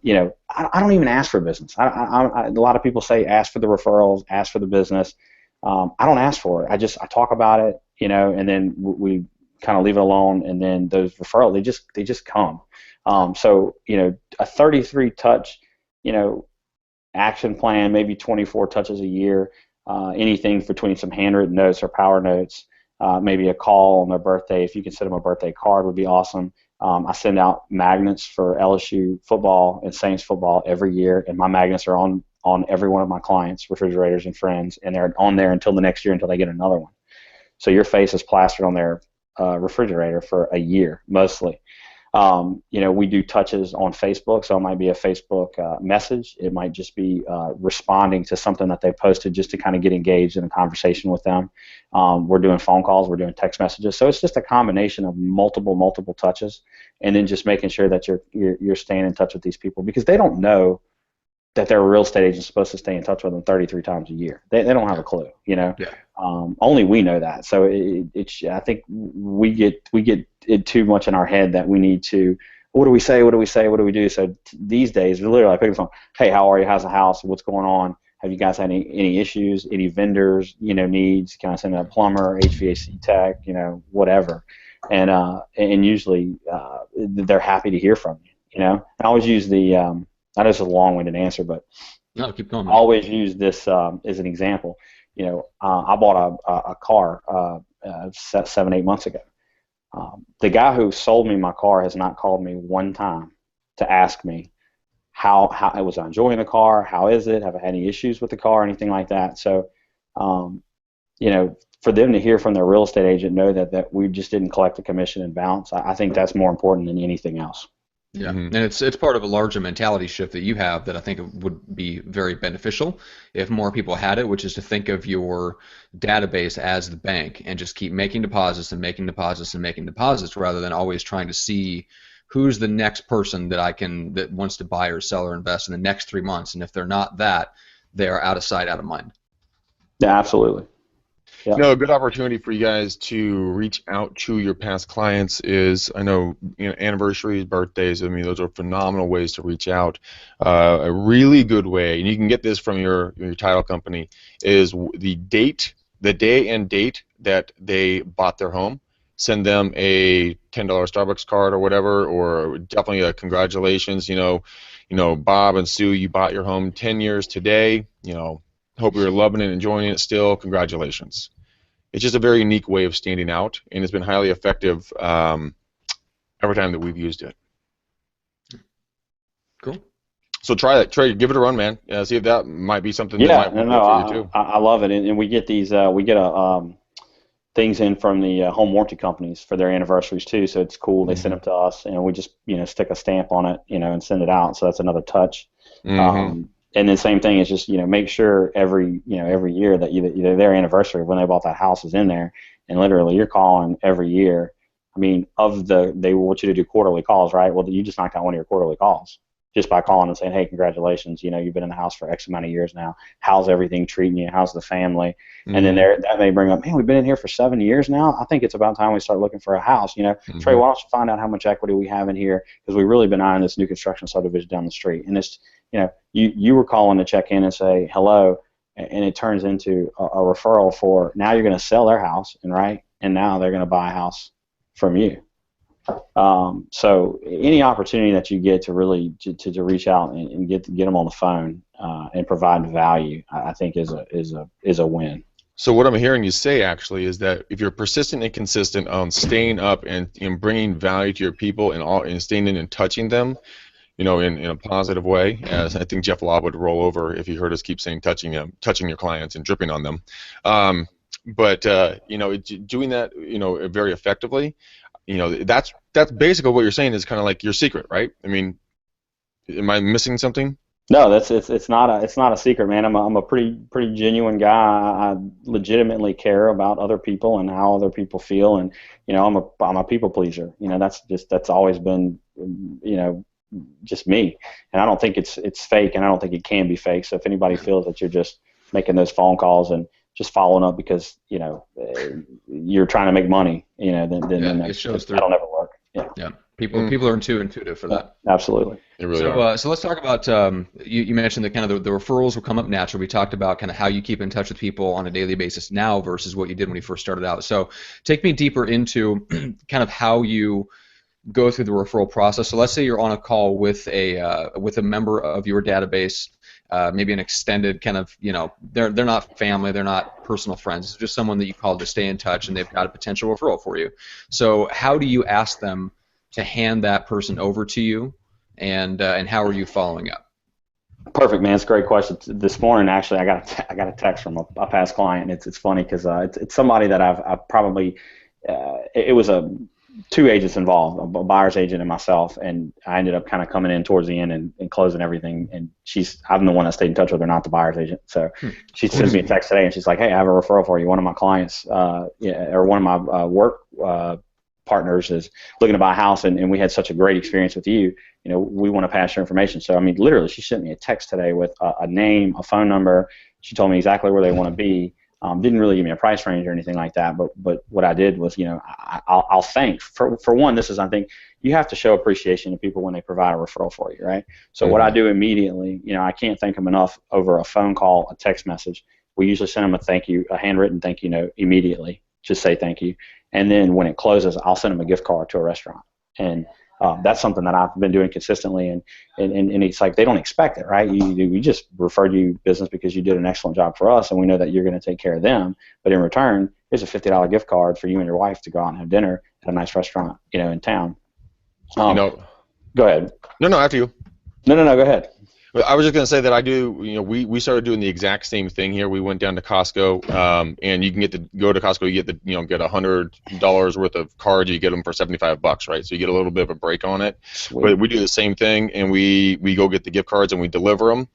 You know, I don't even ask for business. A lot of people say ask for the referrals, ask for the business. I don't ask for it. I talk about it, you know, and then we kind of leave it alone. And then those referrals, they just come. So, you know, a 33 touch, you know, action plan, maybe 24 touches a year, anything between some handwritten notes or power notes. Maybe a call on their birthday. If you can send them a birthday card, would be awesome. I send out magnets for LSU football and Saints football every year, and my magnets are on every one of my clients, refrigerators and friends, and they're on there until the next year until they get another one. So your face is plastered on their refrigerator for a year, mostly. You know, we do touches on Facebook, so it might be a Facebook message. It might just be responding to something that they posted just to kind of get engaged in a conversation with them. We're doing phone calls, we're doing text messages. So it's just a combination of multiple touches, and then just making sure that you're staying in touch with these people, because they don't know that their real estate agent is supposed to stay in touch with them 33 times a year. They don't have a clue, you know. Yeah. Only we know that. So I think we get it too much in our head that we need to, what do we say? What do we say? What do we do? So these days, literally, I pick up the phone. Hey, how are you? How's the house? What's going on? Have you guys had any issues? Any vendors, you know, needs? Can I send a plumber, HVAC tech, you know, whatever? And usually they're happy to hear from you. You know, and I always use the I know this is a long-winded answer, but no, keep going. I always use this as an example. You know, I bought a car 7-8 months ago. The guy who sold me my car has not called me one time to ask me how I was enjoying the car, how is it, have I had any issues with the car, anything like that. So, you know, for them to hear from their real estate agent, know that we just didn't collect the commission and bounce, I think that's more important than anything else. Yeah, and it's part of a larger mentality shift that you have that I think would be very beneficial if more people had it, which is to think of your database as the bank and just keep making deposits and making deposits and making deposits, rather than always trying to see who's the next person that wants to buy or sell or invest in the next 3 months, and if they're not that, they are out of sight, out of mind. Yeah, absolutely. Yeah. You know, a good opportunity for you guys to reach out to your past clients is, I know, you know, anniversaries, birthdays. I mean, those are phenomenal ways to reach out. A really good way, and you can get this from your title company, is the day and date that they bought their home. Send them a $10 Starbucks card or whatever, or definitely a congratulations. You know, Bob and Sue, you bought your home 10 years today. You know, hope you're loving it and enjoying it still. Congratulations. It's just a very unique way of standing out, and it's been highly effective every time that we've used it. Cool. So try that. Trey, give it a run, man. See if that might be something that might work for you too. I love it, and we get these things in from the home warranty companies for their anniversaries too. So it's cool. They send them to us, and we just stick a stamp on it, and send it out. So that's another touch. And then same thing is just make sure every year that either their anniversary when they bought that house is in there, and literally you're calling every year. I mean, they want you to do quarterly calls, right? Well, you just knocked out one of your quarterly calls just by calling and saying, hey, congratulations, you've been in the house for X amount of years now. How's everything treating you? How's the family? And then that may bring up, man, we've been in here for 7 years now. I think it's about time we start looking for a house. Trey, why don't you find out how much equity we have in here, because we've really been eyeing this new construction subdivision down the street. And it's, you were calling to check in and say, hello, and it turns into a referral for now you're going to sell their house, and now they're going to buy a house from you. So any opportunity that you get to really to reach out and get them on the phone and provide value, I think is a win. So what I'm hearing you say actually is that if you're persistent and consistent on staying up and bringing value to your people and staying in and touching them, in a positive way, as I think Jeff Law would roll over if he heard us keep saying touching your clients and dripping on them. But doing that, very effectively, that's basically what you're saying is kind of like your secret, right? I mean, am I missing something? No, it's not a secret, man. I'm a pretty genuine guy. I legitimately care about other people and how other people feel, and I'm a people pleaser. That's always been just me, and I don't think it's fake, and I don't think it can be fake. So if anybody feels that you're just making those phone calls and just following up because you're trying to make money, then it shows through. That'll never work. Yeah. People are intuitive for that. Absolutely. They really are. So let's talk about you mentioned that kind of the referrals will come up naturally. We talked about kind of how you keep in touch with people on a daily basis now versus what you did when you first started out. So take me deeper into kind of how you go through the referral process. So let's say you're on a call with a member of your database, maybe an extended kind of, they're not family, they're not personal friends. It's just someone that you call to stay in touch, and they've got a potential referral for you. So how do you ask them to hand that person over to you, and how are you following up? Perfect, man. It's a great question. This morning, actually, I got a text from a past client. It's funny because it's somebody that I've probably it was two agents involved, a buyer's agent and myself, and I ended up kind of coming in towards the end and closing everything. And I'm the one that stayed in touch with her, not the buyer's agent. So she sends me a text today, and she's like, "Hey, I have a referral for you. One of my clients, or one of my work partners is looking to buy a house, and we had such a great experience with you. We want to pass your information." So I mean, literally, she sent me a text today with a name, a phone number. She told me exactly where they want to be. Didn't really give me a price range or anything like that, but what I did was, I'll thank for one. This is, I think, you have to show appreciation to people when they provide a referral for you, right? So what I do immediately, I can't thank them enough over a phone call, a text message. We usually send them a thank you, a handwritten thank you note immediately, just say thank you, and then when it closes, I'll send them a gift card to a restaurant, and that's something that I've been doing consistently, and it's like they don't expect it, right? We just referred you business because you did an excellent job for us, and we know that you're going to take care of them. But in return, here's a $50 gift card for you and your wife to go out and have dinner at a nice restaurant, in town. Go ahead. No, after you. No, go ahead. I was just going to say that I do, we started doing the exact same thing here. We went down to Costco, and you can go to Costco, you get get $100 worth of cards, you get them for $75, right? So you get a little bit of a break on it. Sweet. But we do the same thing, and we go get the gift cards and we deliver them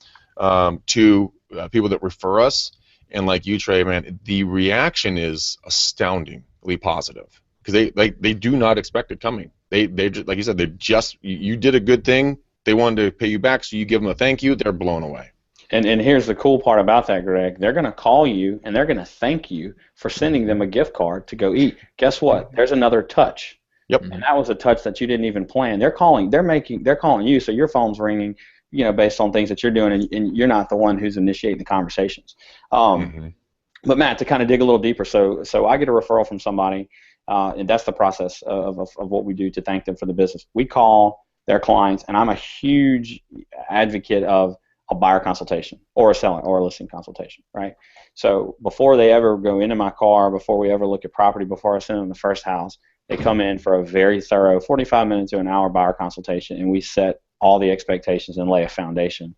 to people that refer us. And like you, Trey, man, the reaction is astoundingly positive because they do not expect it coming. They like you said, you did a good thing. They wanted to pay you back, so you give them a thank you. They're blown away. And here's the cool part about that, Greg. They're going to call you, and they're going to thank you for sending them a gift card to go eat. Guess what? There's another touch. Yep. And that was a touch that you didn't even plan. They're calling you, so your phone's ringing, based on things that you're doing, and you're not the one who's initiating the conversations. But Matt, to kind of dig a little deeper, so I get a referral from somebody, and that's the process of what we do to thank them for the business. We call their clients, and I'm a huge advocate of a buyer consultation or a seller or a listing consultation, right? So before they ever go into my car, before we ever look at property, before I send them the first house, they come in for a very thorough 45 minutes to an hour buyer consultation, and we set all the expectations and lay a foundation.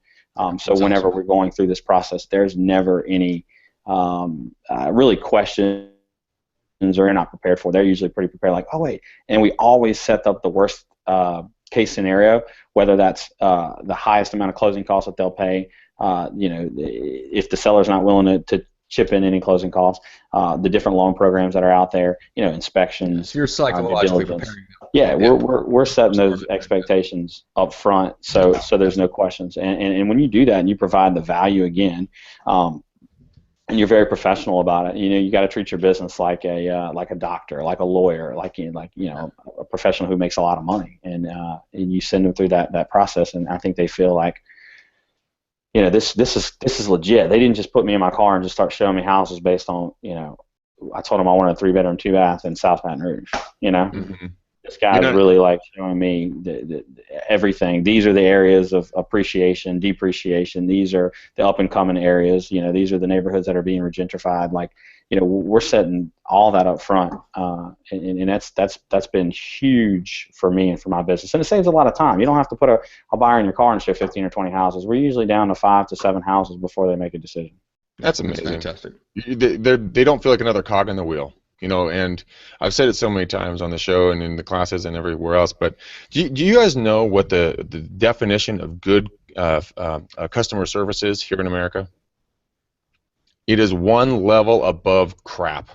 So whenever we're going through this process, there's never any really questions or you're not prepared for. They're usually pretty prepared, like, oh wait, and we always set up the worst case scenario, whether that's the highest amount of closing costs that they'll pay, if the seller's not willing to chip in any closing costs, the different loan programs that are out there, inspections. So you're psychologically preparing them. Yeah, we're setting those expectations up front, so there's no questions. And when you do that and you provide the value again, and you're very professional about it. You got to treat your business like a doctor, like a lawyer, like a professional who makes a lot of money, and you send them through that process, and I think they feel like this is legit. They didn't just put me in my car and just start showing me houses based on, I told them I wanted a 3-bedroom, 2-bath in South Baton Rouge. Mm-hmm. This guy's really like showing me everything. These are the areas of appreciation, depreciation. These are the up and coming areas. These are the neighborhoods that are being regentrified. Like, we're setting all that up front, and that's been huge for me and for my business. And it saves a lot of time. You don't have to put a buyer in your car and show 15 or 20 houses. We're usually down to 5 to 7 houses before they make a decision. That's amazing. Fantastic. They don't feel like another cog in the wheel. And I've said it so many times on the show and in the classes and everywhere else, but do you guys know what the definition of good customer service is here in America? It is one level above crap.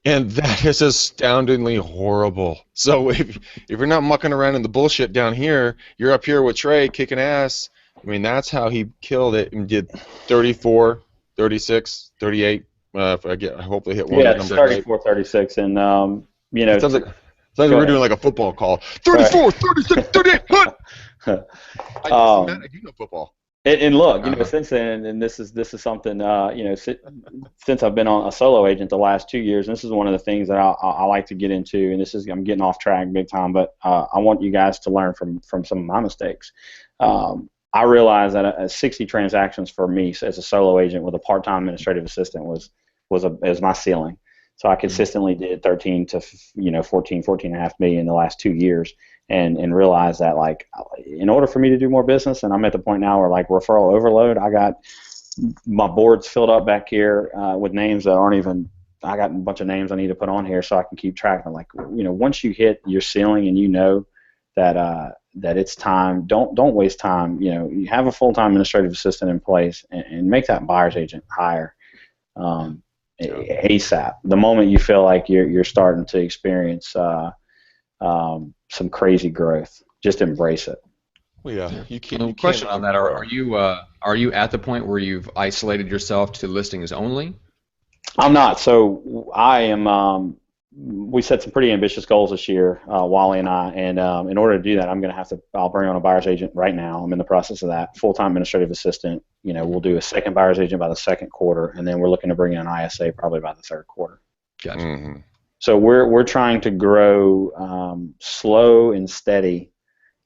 And that is astoundingly horrible. So if you're not mucking around in the bullshit down here, you're up here with Trey kicking ass. I mean, that's how he killed it and did 34, 36, 38. I hopefully hit one. Yeah, 34, 36, and it sounds like we're doing like a football call. 34, right. 36, 38. I do know football. And look, since then, and this is something, since I've been on a solo agent the last 2 years, and this is one of the things that I like to get into, and I'm getting off track big time, but I want you guys to learn from some of my mistakes. I realized that 60 transactions for me as a solo agent with a part-time administrative assistant was my ceiling. So I consistently did 13 to 14.5 million in the last 2 years, and realized that, like, in order for me to do more business, and I'm at the point now where, like, referral overload, I got my boards filled up back here with names that aren't even. I got a bunch of names I need to put on here so I can keep track of. Like, once you hit your ceiling and that it's time, don't waste time. You have a full-time administrative assistant in place, and make that buyer's agent hire ASAP. The moment you feel like you're starting to experience some crazy growth, just embrace it. Well, yeah. You can't. No question on that. Are you at the point where you've isolated yourself to listings only? I'm not. So I am. We set some pretty ambitious goals this year, Wally and I, and in order to do that, I'll bring on a buyer's agent right now. I'm in the process of that. Full-time administrative assistant. We'll do a second buyer's agent by the second quarter, and then we're looking to bring in an ISA probably by the third quarter. Gotcha. Mm-hmm. So we're trying to grow slow and steady,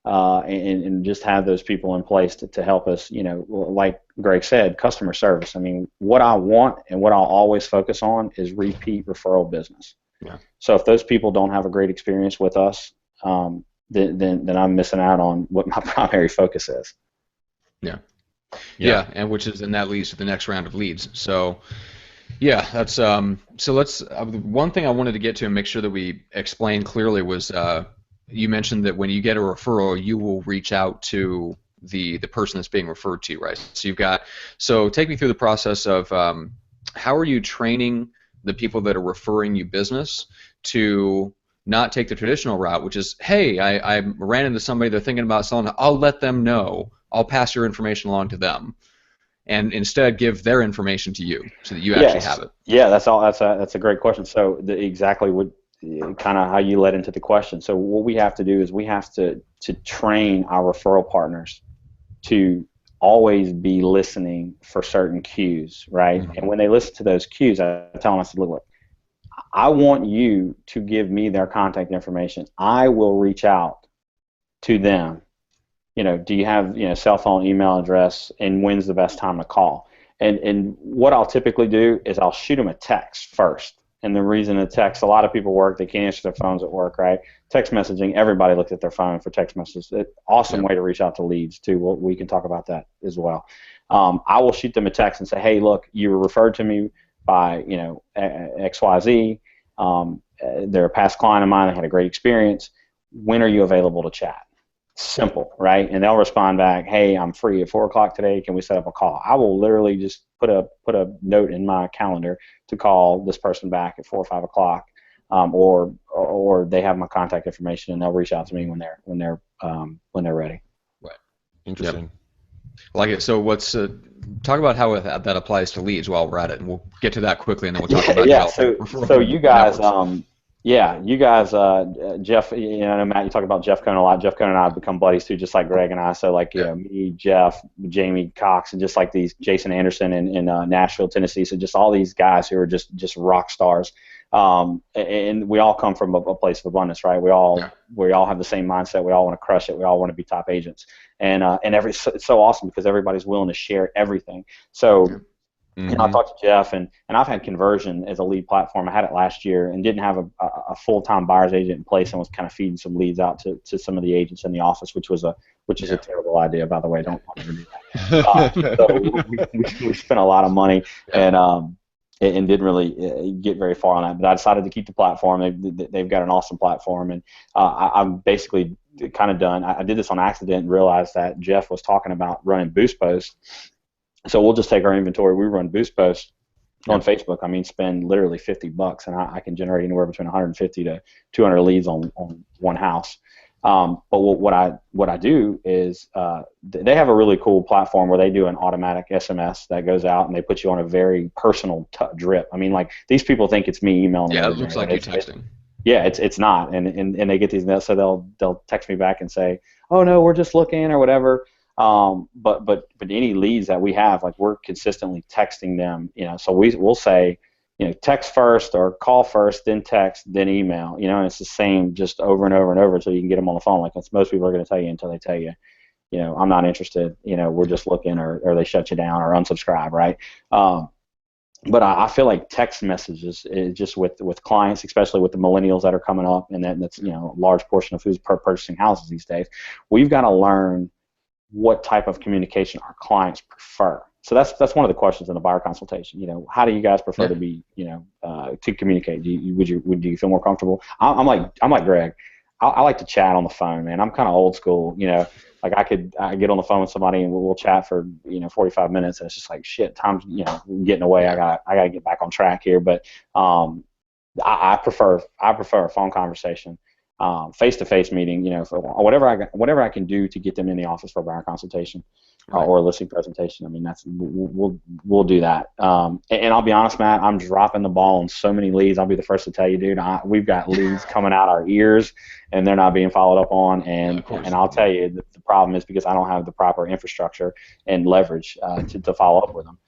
and just have those people in place to help us. Like Greg said, customer service. I mean, what I want and what I'll always focus on is repeat referral business. Yeah. So if those people don't have a great experience with us, then I'm missing out on what my primary focus is. Yeah, and that leads to the next round of leads. So, yeah, that's so let's. One thing I wanted to get to and make sure that we explain clearly was you mentioned that when you get a referral, you will reach out to the person that's being referred to, right? So take me through the process of how are you training the people that are referring you business to not take the traditional route, which is, hey, I ran into somebody, they're thinking about selling, I'll let them know, I'll pass your information along to them, and instead give their information to you so that you actually have it. Yeah, that's a great question. So exactly what kind of how you led into the question. So what we have to do is we have to train our referral partners to always be listening for certain cues, right? Mm-hmm. And when they listen to those cues, I tell them, I said, look, I want you to give me their contact information. I will reach out to them. Do you have cell phone, email address, and when's the best time to call? And what I'll typically do is I'll shoot them a text first. And the reason a text, a lot of people work, they can't answer their phones at work, right? Text messaging, everybody looks at their phone for text messages. Awesome way to reach out to leads, too. We can talk about that as well. I will shoot them a text and say, hey, look, you were referred to me by, XYZ. They're a past client of mine. I had a great experience. When are you available to chat? Simple, right? And they'll respond back, hey, I'm free at 4 o'clock today. Can we set up a call? I will literally just put a note in my calendar to call this person back at 4 or 5 o'clock, or they have my contact information and they'll reach out to me when they're ready. Right. Interesting. Yep. Like it. So let's talk about how that applies to leads while we're at it, and we'll get to that quickly, and then we'll talk about So you guys, Yeah, you guys, Jeff, I know, Matt, you talk about Jeff Cohn a lot. Jeff Cohn and I have become buddies too, just like Greg and I. So like, Yeah. me, Jeff, Jamie Cox, and just like these Jason Anderson in Nashville, Tennessee. So just all these guys who are just rock stars. And we all come from a place of abundance, right? We all have the same mindset. We all want to crush it. We all want to be top agents. And it's so awesome because everybody's willing to share everything. So. Yeah. I talked to Jeff, and I've had conversion as a lead platform. I had it last year and didn't have a full-time buyer's agent in place, and was kind of feeding some leads out to some of the agents in the office, which is a terrible idea, by the way. Don't ever do that. So we spent a lot of money and didn't really get very far on that. But I decided to keep the platform. They've got an awesome platform, and I'm basically kind of done. I did this on accident and realized that Jeff was talking about running boost posts. So we'll just take our inventory. We run boost posts on Facebook. I mean, spend literally $50, and I can generate anywhere between 150 to 200 leads on one house. But what I do is they have a really cool platform where they do an automatic SMS that goes out, and they put you on a very personal drip. I mean, like, these people think it's me emailing them. Yeah, it looks like you texting. Yeah, it's not, and they get these notes, so they'll text me back and say, oh no, we're just looking or whatever. But any leads that we have, like, we're consistently texting them, so we'll say, text first or call first, then text, then email, and it's the same just over and over and over until you can get them on the phone. Like most people are going to tell you until they tell you, I'm not interested, we're just looking, or they shut you down or unsubscribe, right? But I feel like text messages is just with clients, especially with the millennials that are coming up, and that's a large portion of who's purchasing houses these days. We've got to learn what type of communication our clients prefer. So that's one of the questions in the buyer consultation. How do you guys prefer to be, to communicate? Do you feel more comfortable? I'm like Greg. I like to chat on the phone, man. I'm kind of old school. Like I get on the phone with somebody and we'll chat for 45 minutes, and it's just like, shit, time's getting away. I gotta get back on track here. But I prefer a phone conversation. Face-to-face meeting, for whatever I can do to get them in the office for a buyer consultation or a listing presentation. I mean, we'll do that. And I'll be honest, Matt, I'm dropping the ball on so many leads. I'll be the first to tell you, dude. We've got leads coming out our ears, and they're not being followed up on. And I'll tell you, the problem is because I don't have the proper infrastructure and leverage to follow up with them.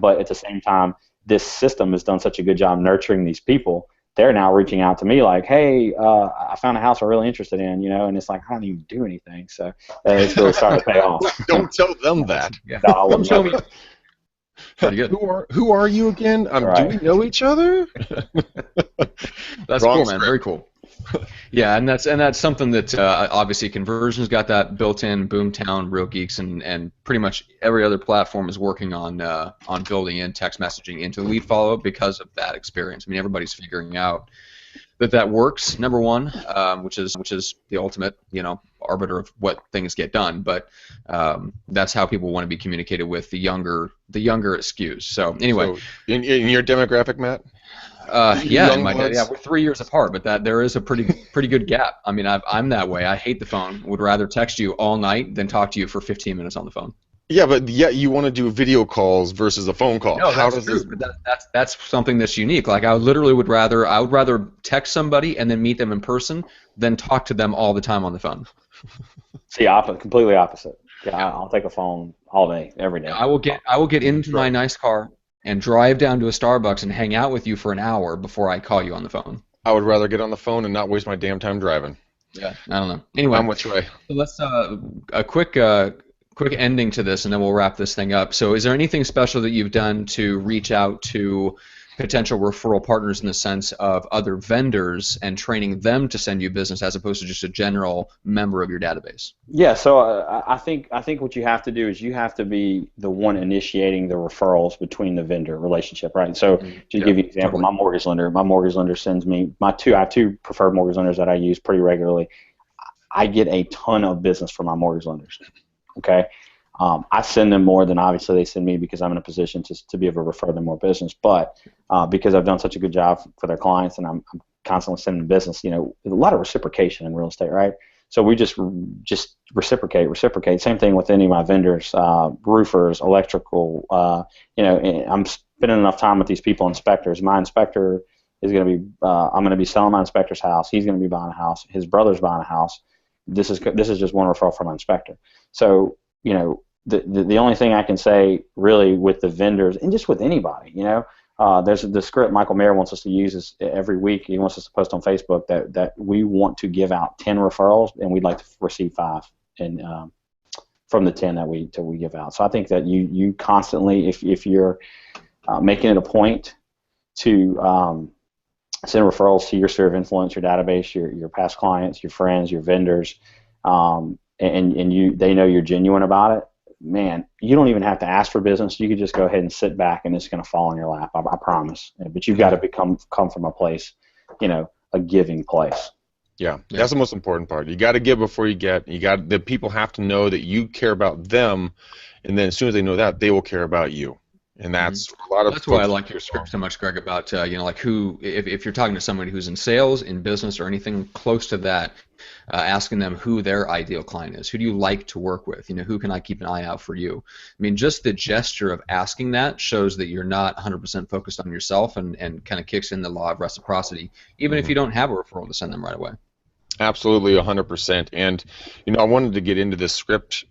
But at the same time, this system has done such a good job nurturing these people. They're now reaching out to me like, hey, I found a house I'm really interested in, and it's like, I don't even do anything. So it's really starting to pay off. Don't tell them that. Yeah. No, Come show me. Pretty good. Who are you again? Do we know each other? That's cool, man. Very cool. Yeah, and that's something that obviously Conversion's got that built-in. Boomtown, Real Geeks, and pretty much every other platform is working on building in text messaging into lead follow-up because of that experience. I mean, everybody's figuring out that works. Number one, which is the ultimate, arbiter of what things get done. But that's how people want to be communicated with the younger it skews. So anyway, so in your demographic, Matt. Yeah, we're 3 years apart, but there is a pretty good gap. I mean, I'm that way. I hate the phone. Would rather text you all night than talk to you for 15 minutes on the phone. Yeah, but yet you want to do video calls versus a phone call. No, that's true. But that's something that's unique. Like I would rather text somebody and then meet them in person than talk to them all the time on the phone. See, completely opposite. Yeah, I'll take a phone all day, every day. I will get into my nice car and drive down to a Starbucks and hang out with you for an hour before I call you on the phone. I would rather get on the phone and not waste my damn time driving. Yeah, I don't know. Anyway, I'm with Trey. So let's a quick ending to this, and then we'll wrap this thing up. So is there anything special that you've done to reach out to potential referral partners in the sense of other vendors and training them to send you business as opposed to just a general member of your database? Yeah, so I think what you have to do is you have to be the one initiating the referrals between the vendor relationship, right? So to give you an example, totally. My mortgage lender sends me I have two preferred mortgage lenders that I use pretty regularly. I get a ton of business from my mortgage lenders. Okay. I send them more than obviously they send me because I'm in a position to be able to refer them more business. But because I've done such a good job for their clients and I'm constantly sending them business, a lot of reciprocation in real estate, right? So we just reciprocate. Same thing with any of my vendors, roofers, electrical. I'm spending enough time with these people, inspectors. My inspector is going to be I'm going to be selling my inspector's house. He's going to be buying a house. His brother's buying a house. This is just one referral from my inspector. So the only thing I can say really with the vendors and just with anybody, there's the script Michael Mayer wants us to use is every week. He wants us to post on Facebook that we want to give out 10 referrals and we'd like to receive 5 and from the 10 that we give out. So I think that you constantly, if you're making it a point to send referrals to your sphere of influence, your database, your past clients, your friends, your vendors, and they know you're genuine about it, man, you don't even have to ask for business. You could just go ahead and sit back and it's going to fall in your lap. I promise. But you've got to come from a place, a giving place. Yeah, that's the most important part. You got to give before you get. The people have to know that you care about them, and then as soon as they know that, they will care about you. And that's a lot of. That's why I like your script so much, Greg. About like who, if you're talking to somebody who's in sales, in business, or anything close to that, asking them who their ideal client is. Who do you like to work with? Who can I keep an eye out for you? I mean, just the gesture of asking that shows that you're not 100% focused on yourself, and kind of kicks in the law of reciprocity, even if you don't have a referral to send them right away. Absolutely, 100%. And I wanted to get into this script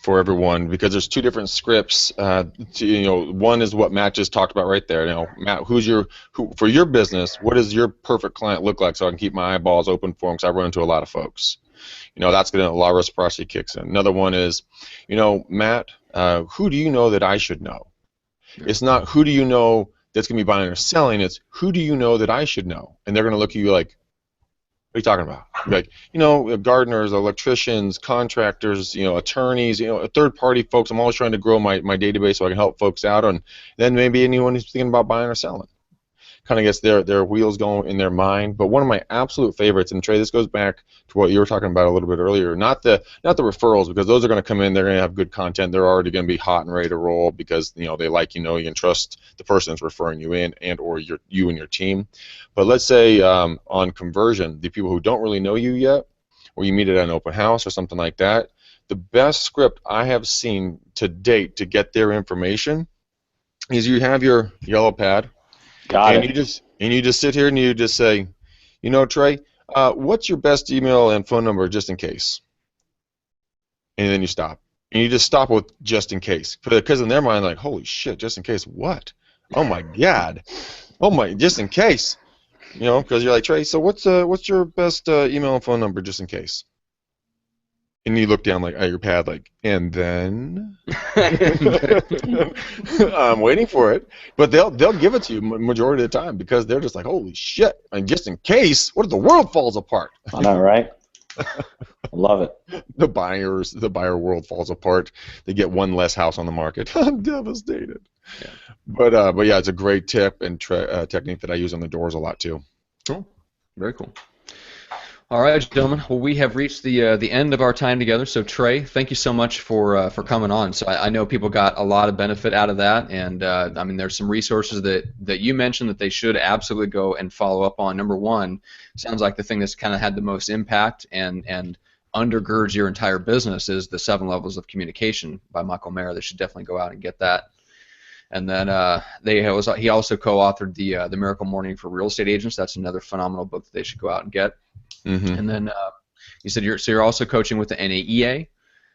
for everyone because there's 2 different scripts. One is what Matt just talked about right there. Matt, for your business, what does your perfect client look like so I can keep my eyeballs open for them because I run into a lot of folks. That's going to, a lot of reciprocity kicks in. Another one is, Matt, who do you know that I should know? It's not who do you know that's going to be buying or selling. It's who do you know that I should know? And they're going to look at you like, what are you talking about? Like, gardeners, electricians, contractors, attorneys, third-party folks. I'm always trying to grow my database so I can help folks out, and then maybe anyone who's thinking about buying or selling. Kind of gets their wheels going in their mind. But one of my absolute favorites, and Trey, this goes back to what you were talking about a little bit earlier. Not the referrals, because those are going to come in. They're going to have good content. They're already going to be hot and ready to roll because they like you can trust the person that's referring you in or you and your team. But let's say on conversion, the people who don't really know you yet, or you meet at an open house or something like that, the best script I have seen to date to get their information is you have your yellow pad. And you just sit here and you just say, Trey, what's your best email and phone number just in case? And then you stop. And you just stop with just in case. Because in their mind, like, holy shit, just in case what? Oh, my God. Oh, my, just in case. Because you're like, Trey, so what's your best email and phone number just in case? And you look down at your pad and then I'm waiting for it, but they'll give it to you majority of the time because they're just like, holy shit! And just in case, what if the world falls apart? I know, right? I love it. The buyer world falls apart. They get one less house on the market. I'm devastated. Yeah. But yeah, it's a great tip and technique that I use on the doors a lot too. Cool. Very cool. All right, gentlemen. Well, we have reached the end of our time together. So, Trey, thank you so much for coming on. So, I know people got a lot of benefit out of that, and there's some resources that you mentioned that they should absolutely go and follow up on. Number one, sounds like the thing that's kind of had the most impact and undergirds your entire business is the 7 Levels of Communication by Michael Mayer. They should definitely go out and get that. And then he also co-authored the Miracle Morning for Real Estate Agents. That's another phenomenal book that they should go out and get. Mm-hmm. And then you said you're also coaching with the NAEA,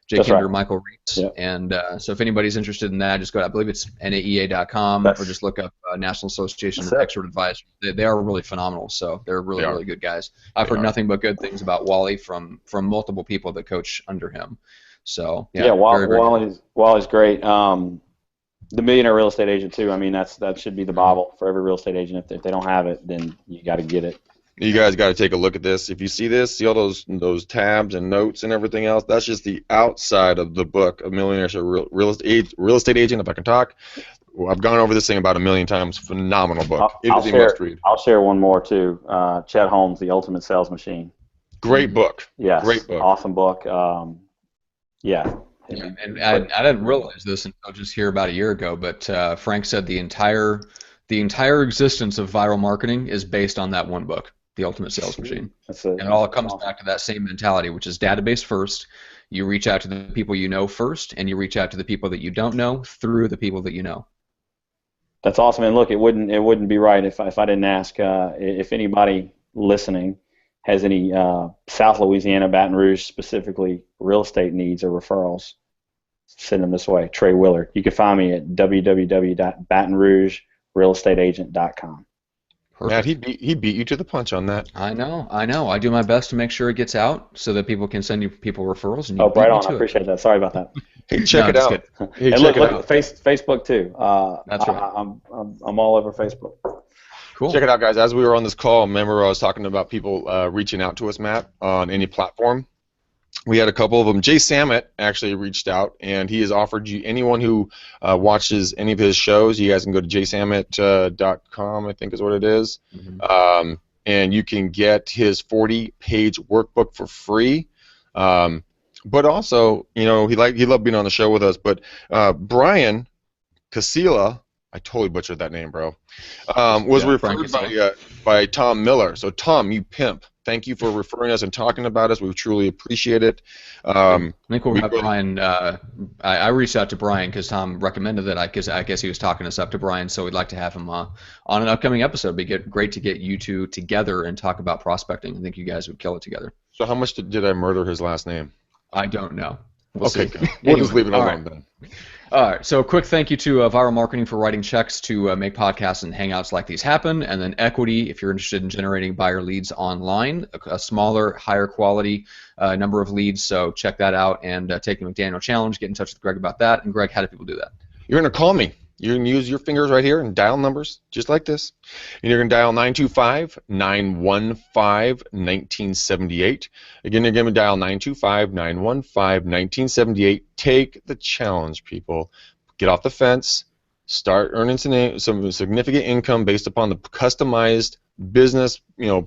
Jake Hinder, right. Michael Reitz. Yep. And so if anybody's interested in that, just go to, I believe it's naea.com, or just look up National Association of Expert Advisors. They are really phenomenal, so they're really good guys. I've heard nothing but good things about Wally from multiple people that coach under him. So Wally's great. The Millionaire Real Estate Agent too. I mean, that should be the Bible for every real estate agent. If they don't have it, then you got to get it. You guys got to take a look at this. If you see this, see all those tabs and notes and everything else. That's just the outside of the book of Millionaire Real Estate Agent. If I can talk, I've gone over this thing about 1 million times. Phenomenal book. I'll share one more too. Chet Holmes, The Ultimate Sales Machine. Great book. Yes. Great book. Awesome book. Yeah, and I didn't realize this until just here about a year ago, but Frank said the entire existence of viral marketing is based on that one book, The Ultimate Sales Machine. And it all comes back to that same mentality, which is database first. You reach out to the people you know first, and you reach out to the people that you don't know through the people that you know. That's awesome. And look, it wouldn't be right if I didn't ask if anybody listening has any South Louisiana, Baton Rouge specifically real estate needs or referrals. Send them this way. Trey Willard. You can find me at www.batonrougerealestateagent.com. Matt, he beat you to the punch on that. I know. I do my best to make sure it gets out so that people can send you people referrals. And you right on. I appreciate that. Sorry about that. Hey, check it out. Hey, and look, Facebook too. That's right. I'm all over Facebook. Cool. Check it out, guys. As we were on this call, remember I was talking about people reaching out to us, Matt, on any platform. We had a couple of them. Jay Samet actually reached out, and he has offered you anyone who watches any of his shows. You guys can go to jsamet.com, I think is what it is, and you can get his 40-page workbook for free. But also, he loved being on the show with us. But Brian Casilla, I totally butchered that name, bro, was referred by Tom Miller. So Tom, you pimp. Thank you for referring us and talking about us. We truly appreciate it. I think we'll have Brian. I reached out to Brian because Tom recommended that. I guess he was talking us up to Brian, so we'd like to have him on an upcoming episode. It'd be great to get you two together and talk about prospecting. I think you guys would kill it together. So how much did I murder his last name? I don't know. We'll see. We'll just leave it alone then. All right, so a quick thank you to Viral Marketing for writing checks to make podcasts and hangouts like these happen, and then Equity if you're interested in generating buyer leads online, a smaller, higher quality number of leads, so check that out and take the McDaniel Challenge, get in touch with Greg about that. And Greg, how do people do that? You're going to call me. You're going to use your fingers right here and dial numbers just like this. And you're going to dial 925-915-1978. Again, you're going to dial 925-915-1978. Take the challenge, people. Get off the fence. Start earning some significant income based upon the customized business,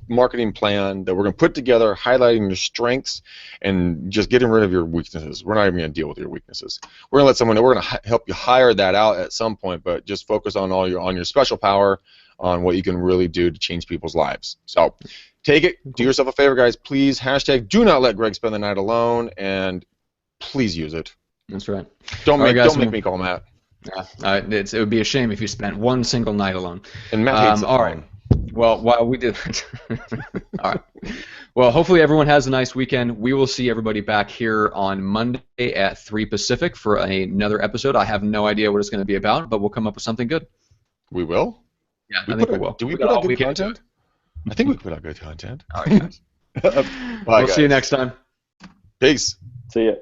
marketing plan that we're going to put together, highlighting your strengths and just getting rid of your weaknesses. We're not even going to deal with your weaknesses. We're going to let someone know. We're going to help you hire that out at some point, but just focus on your special power, on what you can really do to change people's lives. So take it. Do yourself a favor, guys. Please do not let Greg spend the night alone, and please use it. That's right. Don't make me call Matt. Yeah, it would be a shame if you spent one single night alone. And Matt hates it. All right. Well, while we did that, all right. Well, hopefully everyone has a nice weekend. We will see everybody back here on Monday at 3 Pacific for another episode. I have no idea what it's going to be about, but we'll come up with something good. We will? Yeah, I think we will. Do we put out good content? I think we put out good content. All right, guys. Bye, We'll guys. see you next time. Peace. See ya.